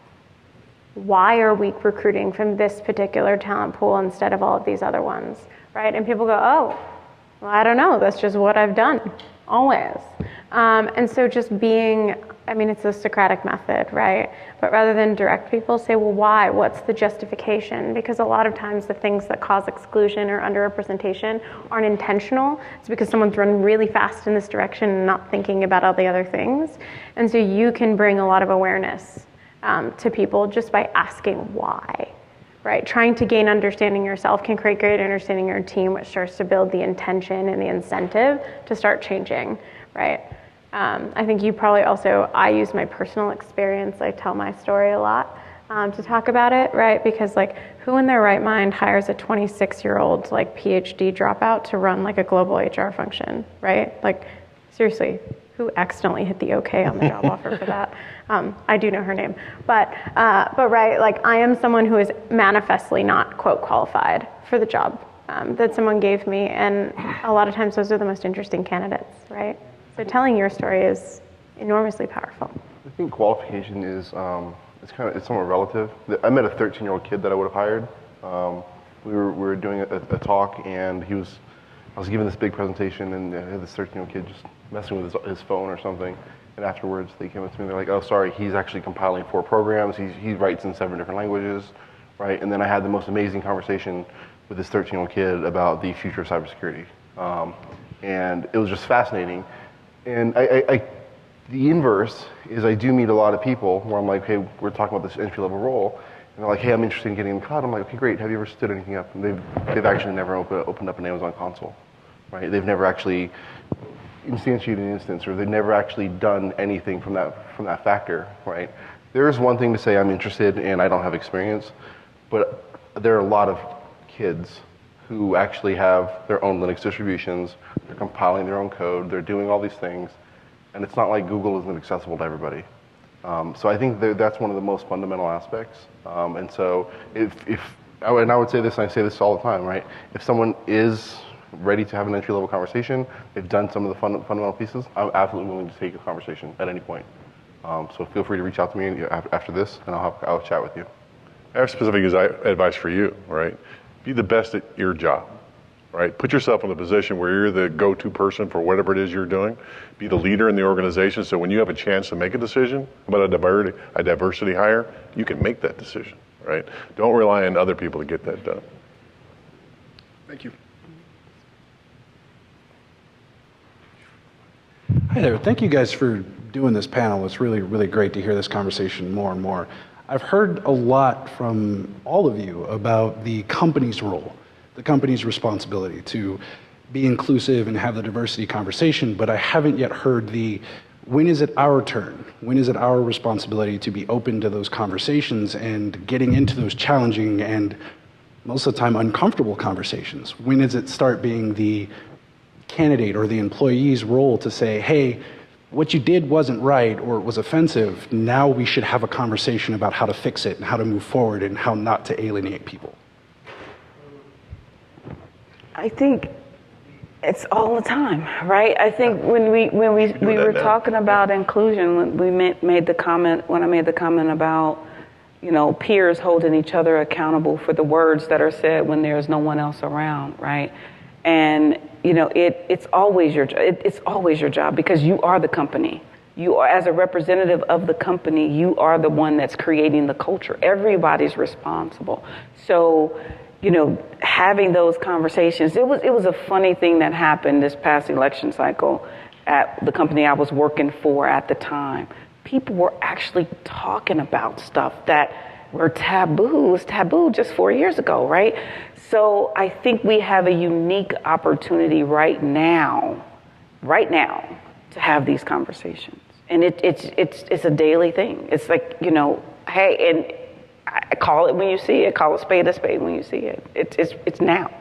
Why are we recruiting from this particular talent pool instead of all of these other ones, right? And people go, oh, well, I don't know. That's just what I've done, always. And so just being I mean, it's the Socratic method, right? But rather than direct people, say, well, why? What's the justification? Because a lot of times the things that cause exclusion or underrepresentation aren't intentional. It's because someone's running really fast in this direction and not thinking about all the other things. And so you can bring a lot of awareness to people just by asking why, right? Trying to gain understanding yourself can create great understanding of your team, which starts to build the intention and the incentive to start changing, right? I think you probably also, I use my personal experience, I tell my story a lot to talk about it, right? Because like, who in their right mind hires a 26-year-old like PhD dropout to run like a global HR function, right? Like, seriously, who accidentally hit the okay on the job offer for that? I do know her name, but right, like I am someone who is manifestly not quote qualified for the job that someone gave me, and a lot of times those are the most interesting candidates, right? So telling your story is enormously powerful. I think qualification is it's somewhat relative. I met a 13-year-old kid that I would have hired. We were doing a talk, and I was giving this big presentation, and I had this 13-year-old kid just messing with his phone or something. And afterwards, they came up to me. They're like, "Oh, sorry, he's actually compiling 4 programs. He writes in 7 different languages, right?" And then I had the most amazing conversation with this 13-year-old kid about the future of cybersecurity, and it was just fascinating. And the inverse is I do meet a lot of people where I'm like, hey, we're talking about this entry-level role, and they're like, hey, I'm interested in getting in the cloud. I'm like, okay, great. Have you ever stood anything up? And they've actually never opened up an Amazon console, right? They've never actually instantiated an instance, or they've never actually done anything from that factor, right? There is one thing to say I'm interested and I don't have experience, but there are a lot of kids who actually have their own Linux distributions, they're compiling their own code, they're doing all these things, and it's not like Google isn't accessible to everybody. So I think that's one of the most fundamental aspects. And so and I would say this, and I say this all the time, right? If someone is ready to have an entry-level conversation, they've done some of the fundamental pieces, I'm absolutely willing to take a conversation at any point. So feel free to reach out to me after this, and I'll chat with you. I have specific advice for you, right? Be the best at your job, right? Put yourself in a position where you're the go-to person for whatever it is you're doing. Be the leader in the organization, so when you have a chance to make a decision about a diversity hire, you can make that decision, right? Don't rely on other people to get that done. Thank you. Hi there. Thank you guys for doing this panel. It's really, really great to hear this conversation more and more. I've heard a lot from all of you about the company's role, the company's responsibility to be inclusive and have the diversity conversation, but I haven't yet heard when is it our turn? When is it our responsibility to be open to those conversations and getting into those challenging and most of the time uncomfortable conversations? When does it start being the candidate or the employee's role to say, hey, what you did wasn't right or it was offensive, now we should have a conversation about how to fix it and how to move forward and how not to alienate people? I think it's all the time, right? I think when we were talking about inclusion, when I made the comment about, peers holding each other accountable for the words that are said when there's no one else around, right? And it's always your job because you are the company. You are, as a representative of the company, you are the one that's creating the culture. Everybody's responsible. So, having those conversations. It was a funny thing that happened this past election cycle at the company I was working for at the time. People were actually talking about stuff that were taboo. It was taboo just 4 years ago, right? So I think we have a unique opportunity right now, to have these conversations. And it's a daily thing. It's like, hey, and I call it when you see it. Call a spade when you see it. It's now.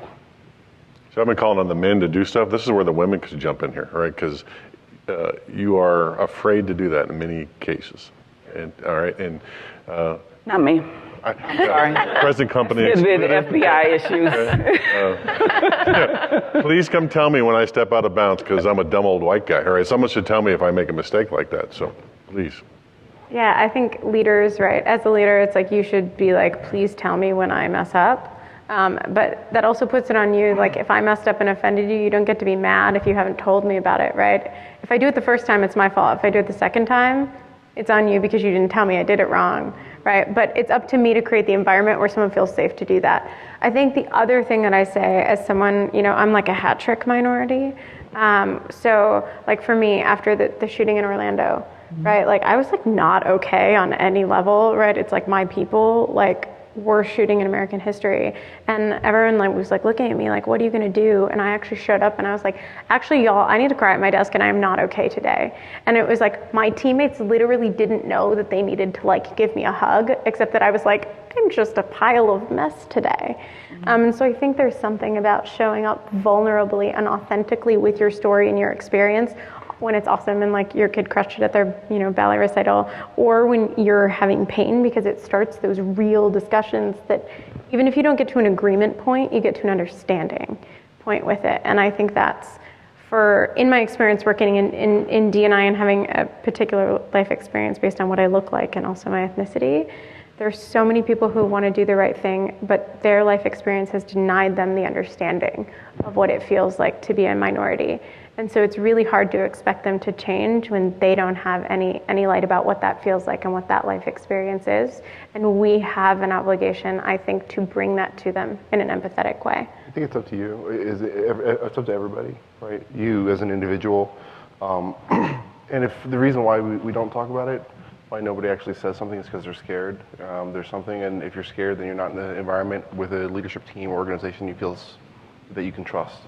So I've been calling on the men to do stuff. This is where the women could jump in here, right? Because you are afraid to do that in many cases. And all right, and not me. I'm sorry. Present company. It's been FBI issues. Please come tell me when I step out of bounds because I'm a dumb old white guy. All right, someone should tell me if I make a mistake like that. So, please. Yeah, I think leaders, right? As a leader, it's like you should be like, please tell me when I mess up. But that also puts it on you. Like if I messed up and offended you, you don't get to be mad if you haven't told me about it, right? If I do it the first time, it's my fault. If I do it the second time, it's on you because you didn't tell me I did it wrong, right? But it's up to me to create the environment where someone feels safe to do that. I think the other thing that I say as someone, I'm like a hat trick minority. So like for me, after the shooting in Orlando, right? Like I was like not okay on any level, right? It's like my people, like were shooting in American history, and everyone like was like looking at me like, what are you gonna do? And I actually showed up and I was like, actually y'all, I need to cry at my desk and I'm not okay today. And it was like my teammates literally didn't know that they needed to like give me a hug, except that I was like, I'm just a pile of mess today. So I think there's something about showing up vulnerably and authentically with your story and your experience when it's awesome and like your kid crushed it at their ballet recital, or when you're having pain, because it starts those real discussions that even if you don't get to an agreement point, you get to an understanding point with it. And I think that's, in my experience working in D&I and having a particular life experience based on what I look like and also my ethnicity, there's so many people who want to do the right thing, but their life experience has denied them the understanding of what it feels like to be a minority. And so it's really hard to expect them to change when they don't have any light about what that feels like and what that life experience is. And we have an obligation, I think, to bring that to them in an empathetic way. I think it's up to you. It's up to everybody, right? You as an individual. And if the reason why we don't talk about it, why nobody actually says something, is because they're scared. There's something, and if you're scared, then you're not in an environment with a leadership team or organization you feel that you can trust.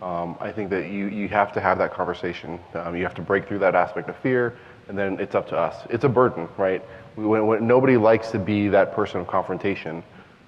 I think that you have to have that conversation. You have to break through that aspect of fear, and then it's up to us. It's a burden, right? When nobody likes to be that person of confrontation,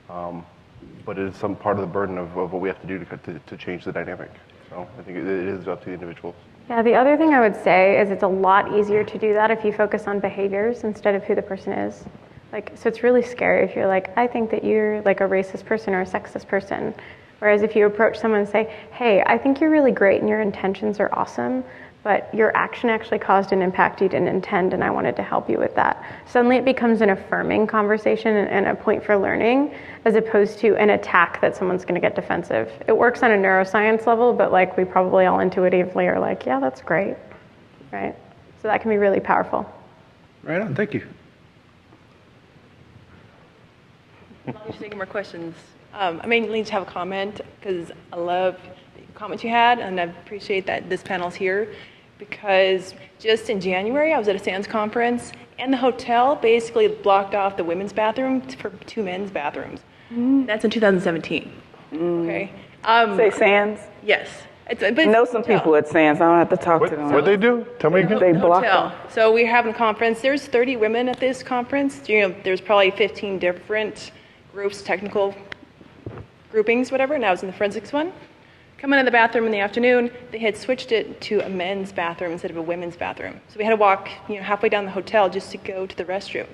but it is some part of the burden of what we have to do to change the dynamic. So I think it is up to the individuals. Yeah, the other thing I would say is it's a lot easier to do that if you focus on behaviors instead of who the person is. So it's really scary if you're like, I think that you're like a racist person or a sexist person. Whereas if you approach someone and say, hey, I think you're really great and your intentions are awesome, but your action actually caused an impact you didn't intend, and I wanted to help you with that. Suddenly it becomes an affirming conversation and a point for learning, as opposed to an attack that someone's going to get defensive. It works on a neuroscience level, but like we probably all intuitively are like, yeah, that's great, right? So that can be really powerful. Right on, thank you. While you're taking more questions, I mainly just have a comment because I love the comments you had, and I appreciate that this panel's here, because just in January I was at a SANS conference, and the hotel basically blocked off the women's bathroom for 2 men's bathrooms. That's in 2017. Okay. Say SANS? Yes. But I know some people at SANS. I don't have to talk to them. What they do? Tell me again. They blocked off. So we're having a conference. There's 30 women at this conference. There's probably 15 different groups, technical groupings, whatever, and I was in the forensics one. Coming in the bathroom in the afternoon, they had switched it to a men's bathroom instead of a women's bathroom. So we had to walk, halfway down the hotel just to go to the restroom.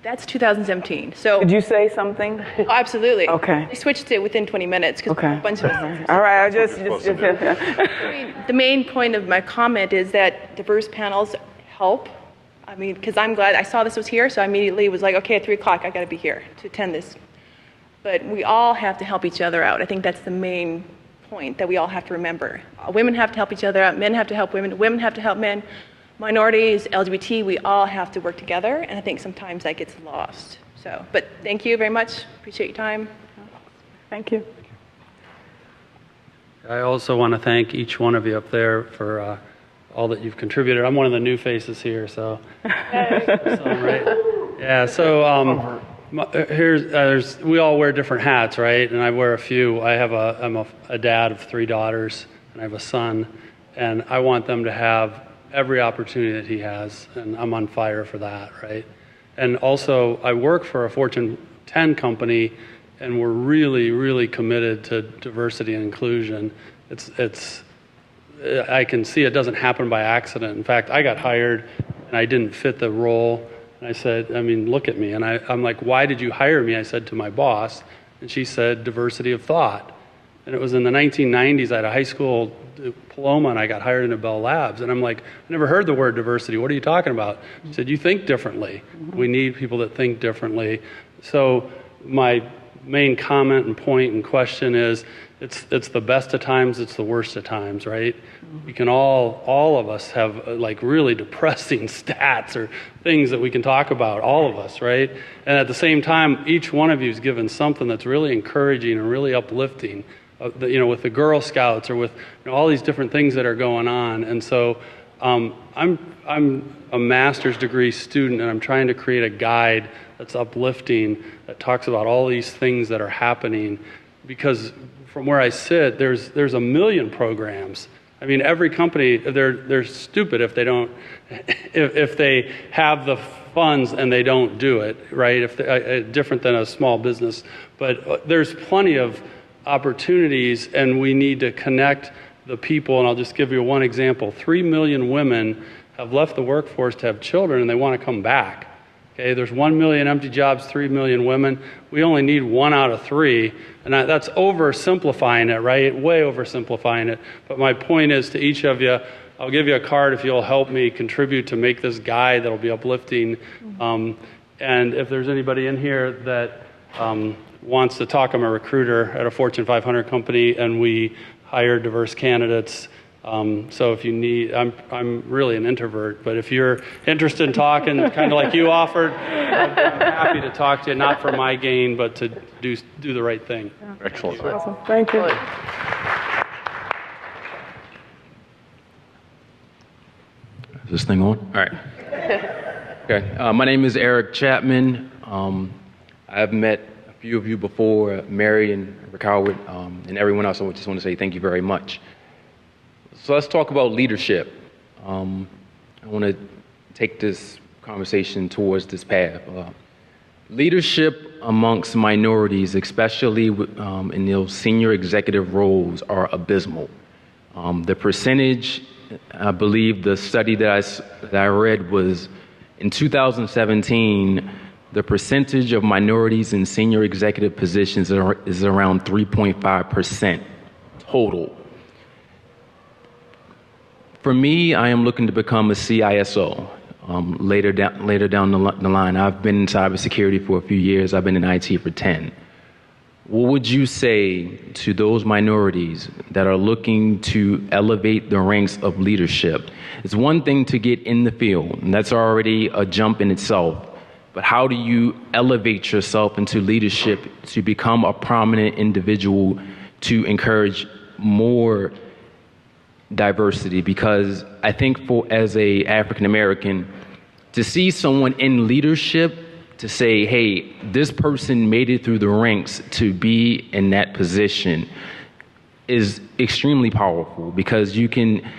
That's 2017. So did you say something? Oh, absolutely. Okay. They switched it within 20 minutes because a bunch of us. All right, I just the main point of my comment is that diverse panels help. Because I'm glad I saw this was here, so I immediately was like, okay, at 3 o'clock, I got to be here to attend this. But we all have to help each other out. I think that's the main point that we all have to remember. Women have to help each other out. Men have to help women. Women have to help men. Minorities, LGBT, we all have to work together. And I think sometimes that gets lost. But thank you very much. Appreciate your time. Thank you. I also want to thank each one of you up there for all that you've contributed. I'm one of the new faces here, so. Right. Yeah, so. We all wear different hats, right? And I wear a few. I'm a dad of 3 daughters, and I have a son, and I want them to have every opportunity that he has, and I'm on fire for that, right? And also, I work for a Fortune 10 company, and we're really, really committed to diversity and inclusion. I can see it doesn't happen by accident. In fact, I got hired, and I didn't fit the role. And I said, look at me. And I'm like, why did you hire me? I said to my boss. And she said, diversity of thought. And it was in the 1990s. I had a high school diploma, and I got hired into Bell Labs. And I'm like, I never heard the word diversity. What are you talking about? She said, you think differently. We need people that think differently. So my main comment and point and question is, it's the best of times, it's the worst of times, right? We can all of us have like really depressing stats or things that we can talk about, all of us, right? And at the same time, each one of you is given something that's really encouraging and really uplifting, with the Girl Scouts or with all these different things that are going on. And so I'm a master's degree student, and I'm trying to create a guide that's uplifting, that talks about all these things that are happening, because from where I sit, there's a million programs. I mean, every company, they're stupid if they don't, if they have the funds and they don't do it, right? If different than a small business, but there's plenty of opportunities, and we need to connect the people. And I'll just give you one example: 3 million women have left the workforce to have children, and they want to come back. Okay, there's 1 million empty jobs, 3 million women. We only need 1 out of 3. And that's oversimplifying it, right? Way oversimplifying it. But my point is to each of you, I'll give you a card if you'll help me contribute to make this guide that'll be uplifting. And if there's anybody in here that wants to talk, I'm a recruiter at a Fortune 500 company, and we hire diverse candidates. So if you need, I'm really an introvert, but if you're interested in talking, kind of like you offered, I'm happy to talk to you, not for my gain, but to do the right thing. Yeah. Excellent. Awesome. Thank you. Is this thing on? All right. Okay. My name is Eric Chapman. I've met a few of you before, Mary and Rick Howard, and everyone else. I just want to say thank you very much. So let's talk about leadership. I want to take this conversation towards this path. Leadership amongst minorities, especially in those senior executive roles, are abysmal. The percentage, I believe the study that I read was in 2017, the percentage of minorities in senior executive positions is around 3.5% total. For me, I am looking to become a CISO later down the line. I've been in cybersecurity for a few years. I've been in IT for 10. What would you say to those minorities that are looking to elevate the ranks of leadership? It's one thing to get in the field, and that's already a jump in itself. But how do you elevate yourself into leadership to become a prominent individual to encourage more diversity? Because I think as a African American, to see someone in leadership, to say, hey, this person made it through the ranks to be in that position, is extremely powerful, because you can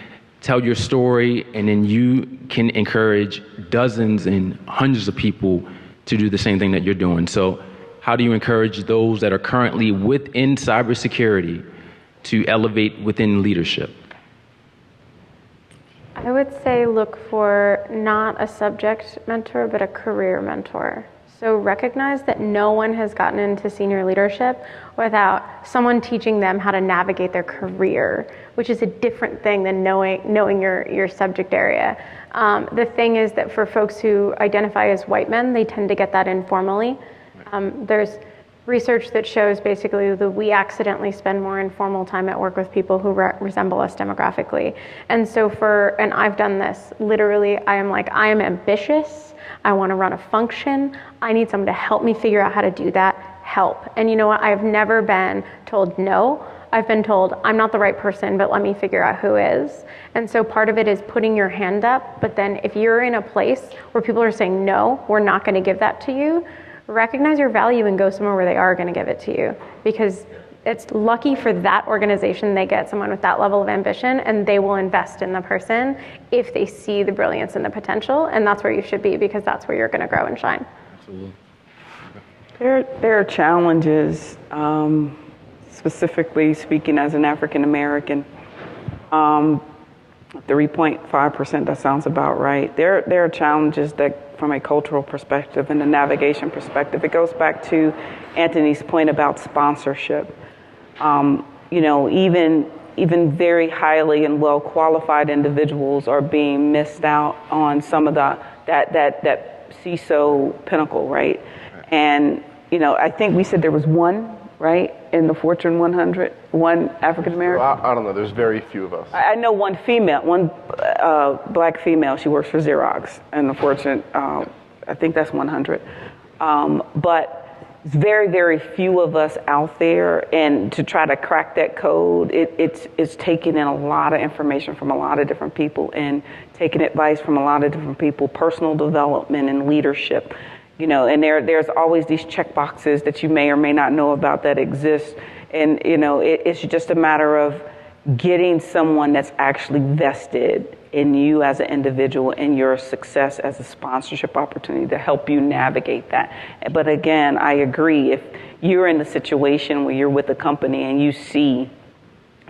tell your story and then you can encourage dozens and hundreds of people to do the same thing that you're doing. So how do you encourage those that are currently within cybersecurity to elevate within leadership? I would say look for not a subject mentor, but a career mentor. So recognize that no one has gotten into senior leadership without someone teaching them how to navigate their career, which is a different thing than knowing your subject area. The thing is that for folks who identify as white men, they tend to get that informally. There's research that shows basically that we accidentally spend more informal time at work with people who resemble us demographically. And so and I've done this, literally, I am ambitious, I want to run a function, I need someone to help me figure out how to do that, help. And you know what, I've never been told no, I've been told I'm not the right person, but let me figure out who is. And so part of it is putting your hand up, but then if you're in a place where people are saying no, we're not going to give that to you, recognize your value and go somewhere where they are going to give it to you, because it's lucky for that organization they get someone with that level of ambition, and they will invest in the person if they see the brilliance and the potential, and that's where you should be, because that's where you're going to grow and shine. Absolutely. There are challenges, specifically speaking as an African American. 3.5%, that sounds about right. There are challenges that, from a cultural perspective and a navigation perspective, it goes back to Anthony's point about sponsorship. Even very highly and well qualified individuals are being missed out on some of that CISO pinnacle, right? And I think we said there was one right? In the Fortune 100, one African American? I don't know. There's very few of us. I know one female, one black female. She works for Xerox in the Fortune. I think that's 100. But very, very few of us out there, and to try to crack that code, it's taking in a lot of information from a lot of different people and taking advice from a lot of different people, personal development and leadership, you know, and there's always these check boxes that you may or may not know about that exist. And, you know, it's just a matter of getting someone that's actually vested in you as an individual and your success as a sponsorship opportunity to help you navigate that. But again, I agree, if you're in the situation where you're with a company and you see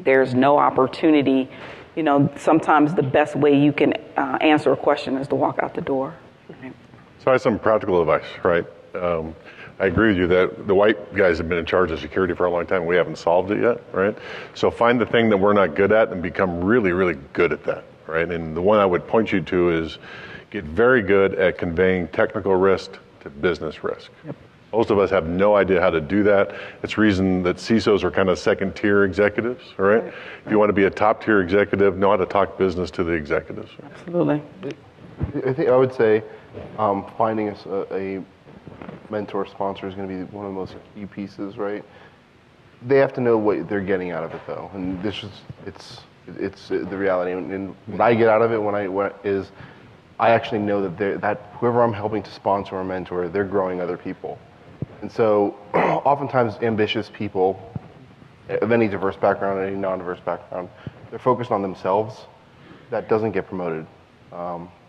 there's no opportunity, you know, sometimes the best way you can answer a question is to walk out the door. Right? So I have some practical advice, right? I agree with you that the white guys have been in charge of security for a long time. We haven't solved it yet, right? So find the thing that we're not good at and become really, really good at that, right? And the one I would point you to is get very good at conveying technical risk to business risk. Yep. Most of us have no idea how to do that. It's reason that CISOs are kind of second tier executives, right? If you want to be a top tier executive, know how to talk business to the executives. Absolutely. I would say finding a mentor sponsor is going to be one of the most key pieces, right? They have to know what they're getting out of it, though, and this is it's the reality. And what I get out of it is I actually know that whoever I'm helping to sponsor or mentor, they're growing other people, and so oftentimes ambitious people of any diverse background, any non-diverse background, they're focused on themselves. That doesn't get promoted.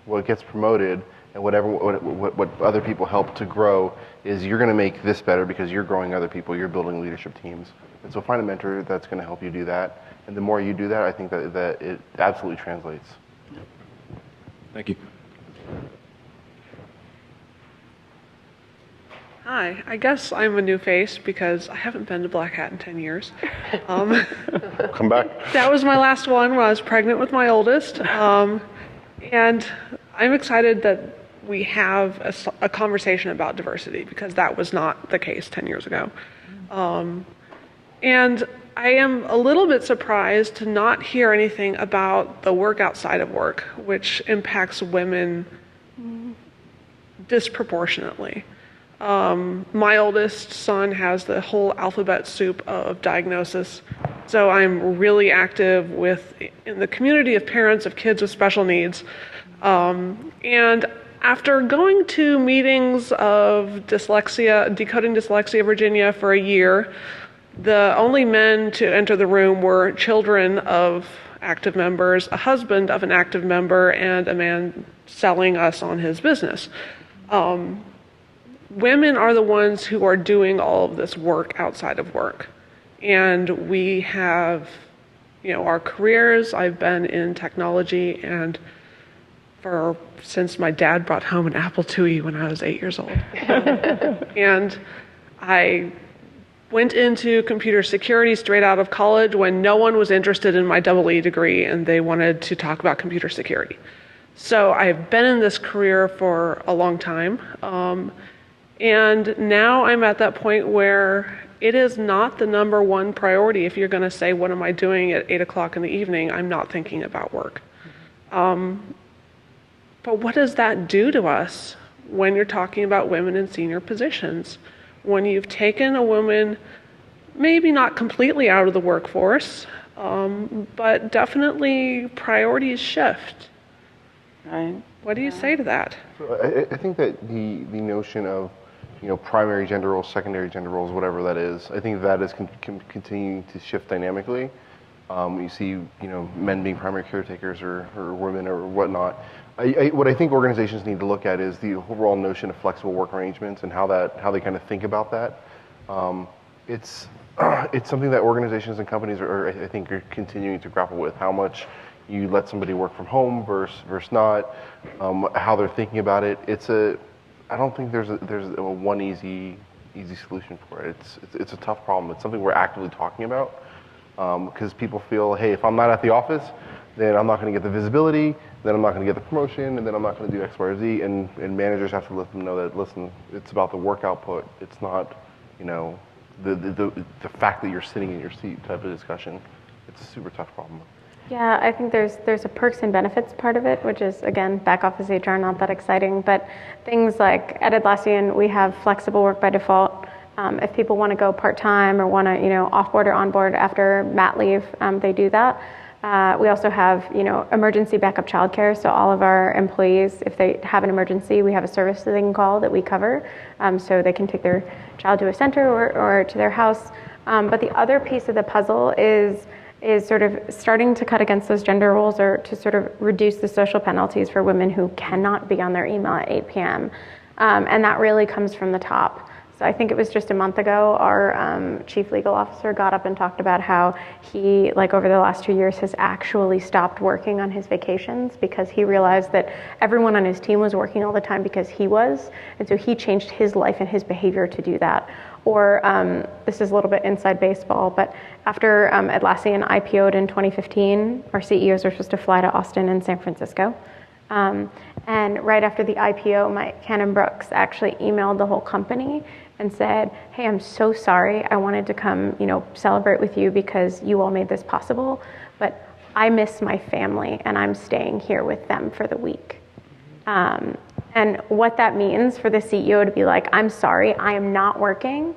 What gets promoted and what other people help to grow is you're going to make this better because you're growing other people, you're building leadership teams. And so find a mentor that's going to help you do that. And the more you do that, I think that it absolutely translates. Thank you. Hi, I guess I'm a new face because I haven't been to Black Hat in 10 years. Come back. That was my last one when I was pregnant with my oldest. And I'm excited that we have a conversation about diversity because that was not the case 10 years ago. And I am a little bit surprised to not hear anything about the work outside of work, which impacts women disproportionately. My oldest son has the whole alphabet soup of diagnosis, so I'm really active in the community of parents of kids with special needs. And after going to meetings of Decoding Dyslexia Virginia for a year, the only men to enter the room were children of active members, a husband of an active member, and a man selling us on his business. Women are the ones who are doing all of this work outside of work. And we have, our careers. I've been in technology and since my dad brought home an Apple IIe when I was 8 years old. And I went into computer security straight out of college when no one was interested in my EE degree and they wanted to talk about computer security. So I've been in this career for a long time. And now I'm at that point where it is not the number one priority. If you're going to say, what am I doing at 8 o'clock in the evening? I'm not thinking about work. But what does that do to us when you're talking about women in senior positions? When you've taken a woman, maybe not completely out of the workforce, but definitely priorities shift. Right. What do you say to that? So I think that the notion of primary gender roles, secondary gender roles, whatever that is, I think that is continuing to shift dynamically. You see, men being primary caretakers or women or whatnot. What I think organizations need to look at is the overall notion of flexible work arrangements and how they kind of think about that. It's something that organizations and companies I think are continuing to grapple with. How much you let somebody work from home versus not, how they're thinking about it. I don't think there's a one easy solution for it. It's a tough problem. It's something we're actively talking about because people feel, hey, if I'm not at the office, then I'm not going to get the visibility, then I'm not going to get the promotion, and then I'm not going to do X, Y, or Z. And managers have to let them know that, listen, it's about the work output. It's not, the fact that you're sitting in your seat type of discussion. It's a super tough problem. Yeah, I think there's a perks and benefits part of it, which is, again, back office HR, not that exciting. But things like at Atlassian, we have flexible work by default. If people want to go part-time or want to, offboard or onboard after mat leave, they do that. We also have, emergency backup childcare. So all of our employees, if they have an emergency, we have a service that they can call that we cover. So they can take their child to a center or to their house. But the other piece of the puzzle is sort of starting to cut against those gender roles or to sort of reduce the social penalties for women who cannot be on their email at 8 p.m. And that really comes from the top. So I think it was just a month ago, our chief legal officer got up and talked about how he, over the last 2 years, has actually stopped working on his vacations because he realized that everyone on his team was working all the time because he was. And so he changed his life and his behavior to do that. Or this is a little bit inside baseball, but after Atlassian IPO'd in 2015, our CEOs were supposed to fly to Austin and San Francisco. And right after the IPO, Mike Cannon-Brookes actually emailed the whole company and said, hey, I'm so sorry. I wanted to come, celebrate with you because you all made this possible, but I miss my family and I'm staying here with them for the week. And what that means for the CEO to be like, I'm sorry, I am not working.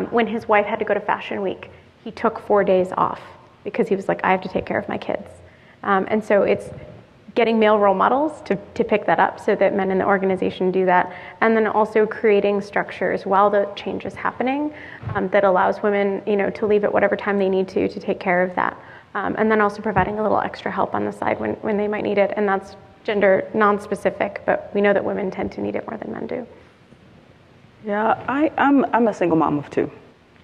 When his wife had to go to Fashion Week, he took 4 days off because he was like, I have to take care of my kids. And so it's getting male role models to pick that up so that men in the organization do that. And then also creating structures while the change is happening that allows women, to leave at whatever time they need to take care of that. And then also providing a little extra help on the side when they might need it. And that's gender non-specific, but we know that women tend to need it more than men do. Yeah, I'm a single mom of two,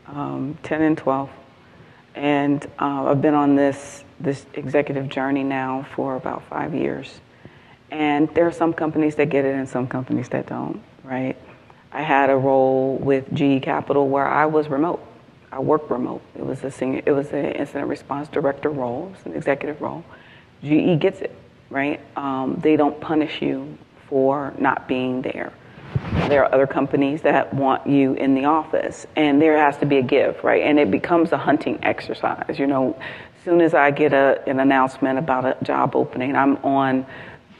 10 and 12. And I've been on this executive journey now for about 5 years. And there are some companies that get it and some companies that don't, right? I had a role with GE Capital where I was remote. I worked remote. It was an incident response director role. It's an executive role. GE gets it, right? They don't punish you for not being there. There are other companies that want you in the office, and there has to be a give, right? And it becomes a hunting exercise. As soon as I get an announcement about a job opening, I'm on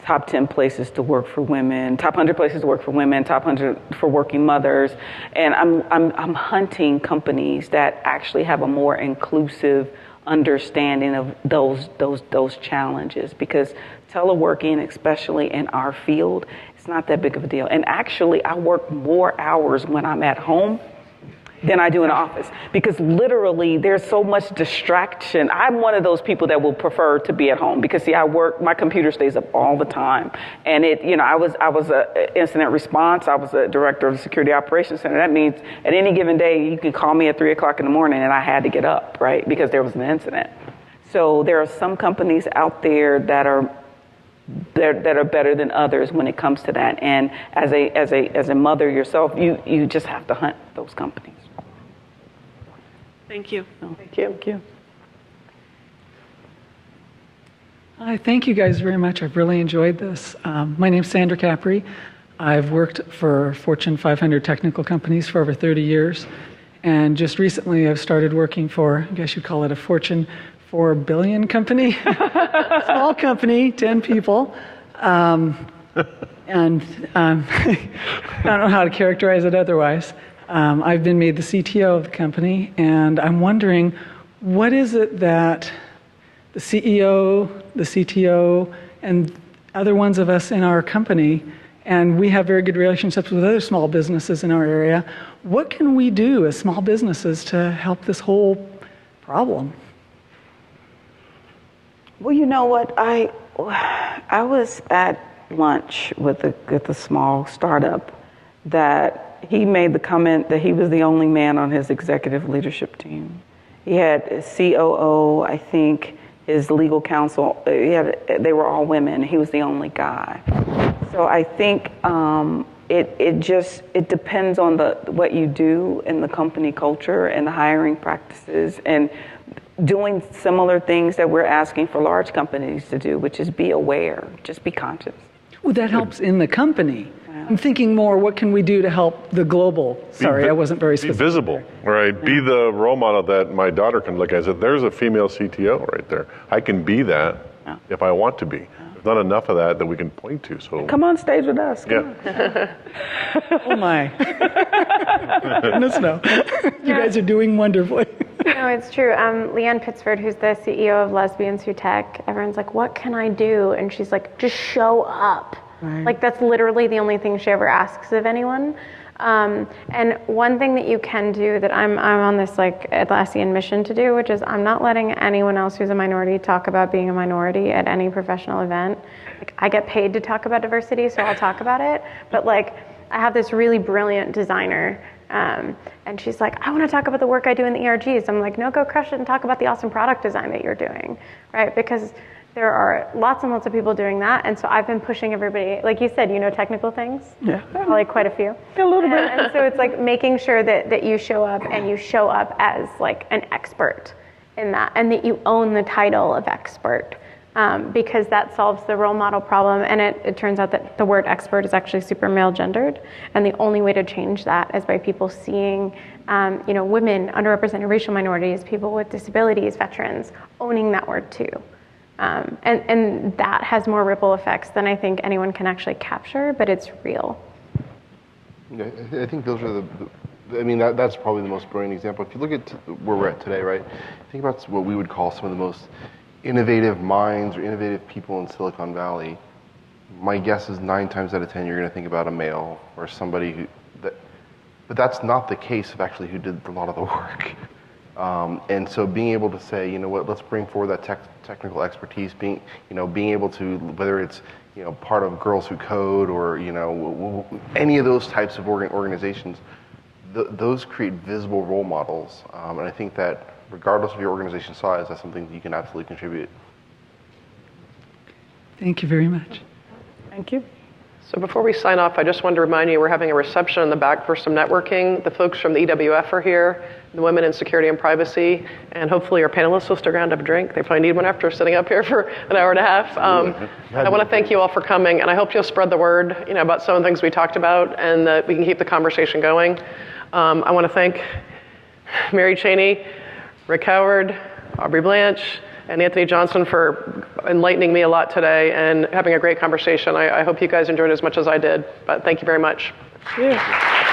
top 10 places to work for women, top 100 places to work for women, top 100 for working mothers, and I'm hunting companies that actually have a more inclusive understanding of those challenges, because teleworking, especially in our field, it's not that big of a deal. And actually, I work more hours when I'm at home than I do in the office, because literally there's so much distraction. I'm one of those people that will prefer to be at home because, see, I work, my computer stays up all the time. And I was a incident response. I was a director of the security operations center. That means at any given day, you can call me at 3 o'clock in the morning and I had to get up, right? Because there was an incident. So there are some companies out there that are better than others when it comes to that. And as a mother yourself, you just have to hunt those companies. Thank you. Thank you. Thank you. Hi, thank you guys very much. I've really enjoyed this. My name's Sandra Capri. I've worked for Fortune 500 technical companies for over 30 years. And just recently I've started working for, I guess you'd call it a Fortune 4 billion company, small company, 10 people. I don't know how to characterize it otherwise. I've been made the CTO of the company, and I'm wondering, what is it that the CEO, the CTO, and other ones of us in our company, and we have very good relationships with other small businesses in our area, what can we do as small businesses to help this whole problem? Well, you know what? I was at lunch with a small startup that he made the comment that he was the only man on his executive leadership team. He had a COO, I think, his legal counsel, they were all women. He was the only guy. So I think it depends on what you do in the company culture and the hiring practices and doing similar things that we're asking for large companies to do, which is be aware, just be conscious. Well, that helps in the company. I'm thinking more, what can we do to help the global? Sorry, I wasn't very specific. Be visible, right? Yeah. Be the role model that my daughter can look at. Say, there's a female CTO right there. I can be that if I want to be. There's not enough of that we can point to. So come on stage with us. Come on. Oh my. Goodness no. You guys are doing wonderfully. No, it's true. Leanne Pittsford, who's the CEO of Lesbians Who Tech, everyone's like, what can I do? And she's like, just show up. Right. Like, that's literally the only thing she ever asks of anyone. And one thing that you can do that I'm on this like Atlassian mission to do, which is I'm not letting anyone else who's a minority talk about being a minority at any professional event. Like, I get paid to talk about diversity, so I'll talk about it. But like, I have this really brilliant designer, and she's like, I want to talk about the work I do in the ERGs. I'm like, no, go crush it and talk about the awesome product design that you're doing, right? Because there are lots and lots of people doing that, and so I've been pushing everybody. Like you said, you know technical things? Yeah. Probably quite a few. A little bit. And so it's like making sure that you show up, and you show up as like an expert in that, and that you own the title of expert, because that solves the role model problem. And it turns out that the word expert is actually super male gendered, and the only way to change that is by people seeing women, underrepresented racial minorities, people with disabilities, veterans, owning that word too. And that has more ripple effects than I think anyone can actually capture, but it's real. Yeah, I think those are that's probably the most brilliant example. If you look at where we're at today, right? Think about what we would call some of the most innovative minds or innovative people in Silicon Valley. My guess is 9 times out of 10 you're going to think about a male or somebody but that's not the case of actually who did a lot of the work. And so being able to say, you know what, let's bring forward that technical expertise, being able to, whether it's, part of Girls Who Code or, any of those types of organizations, those create visible role models. And I think that regardless of your organization size, that's something that you can absolutely contribute. Thank you very much. Thank you. So before we sign off, I just wanted to remind you we're having a reception in the back for some networking. The folks from the EWF are here, the Women in Security and Privacy, and hopefully our panelists will stick around to have a drink. They probably need one after sitting up here for an hour and a half. I want to thank you all for coming, and I hope you'll spread the word about some of the things we talked about, and that we can keep the conversation going. I want to thank Mary Chaney, Rick Howard, Aubrey Blanche, and Anthony Johnson for enlightening me a lot today and having a great conversation. I hope you guys enjoyed it as much as I did, but thank you very much. Yeah.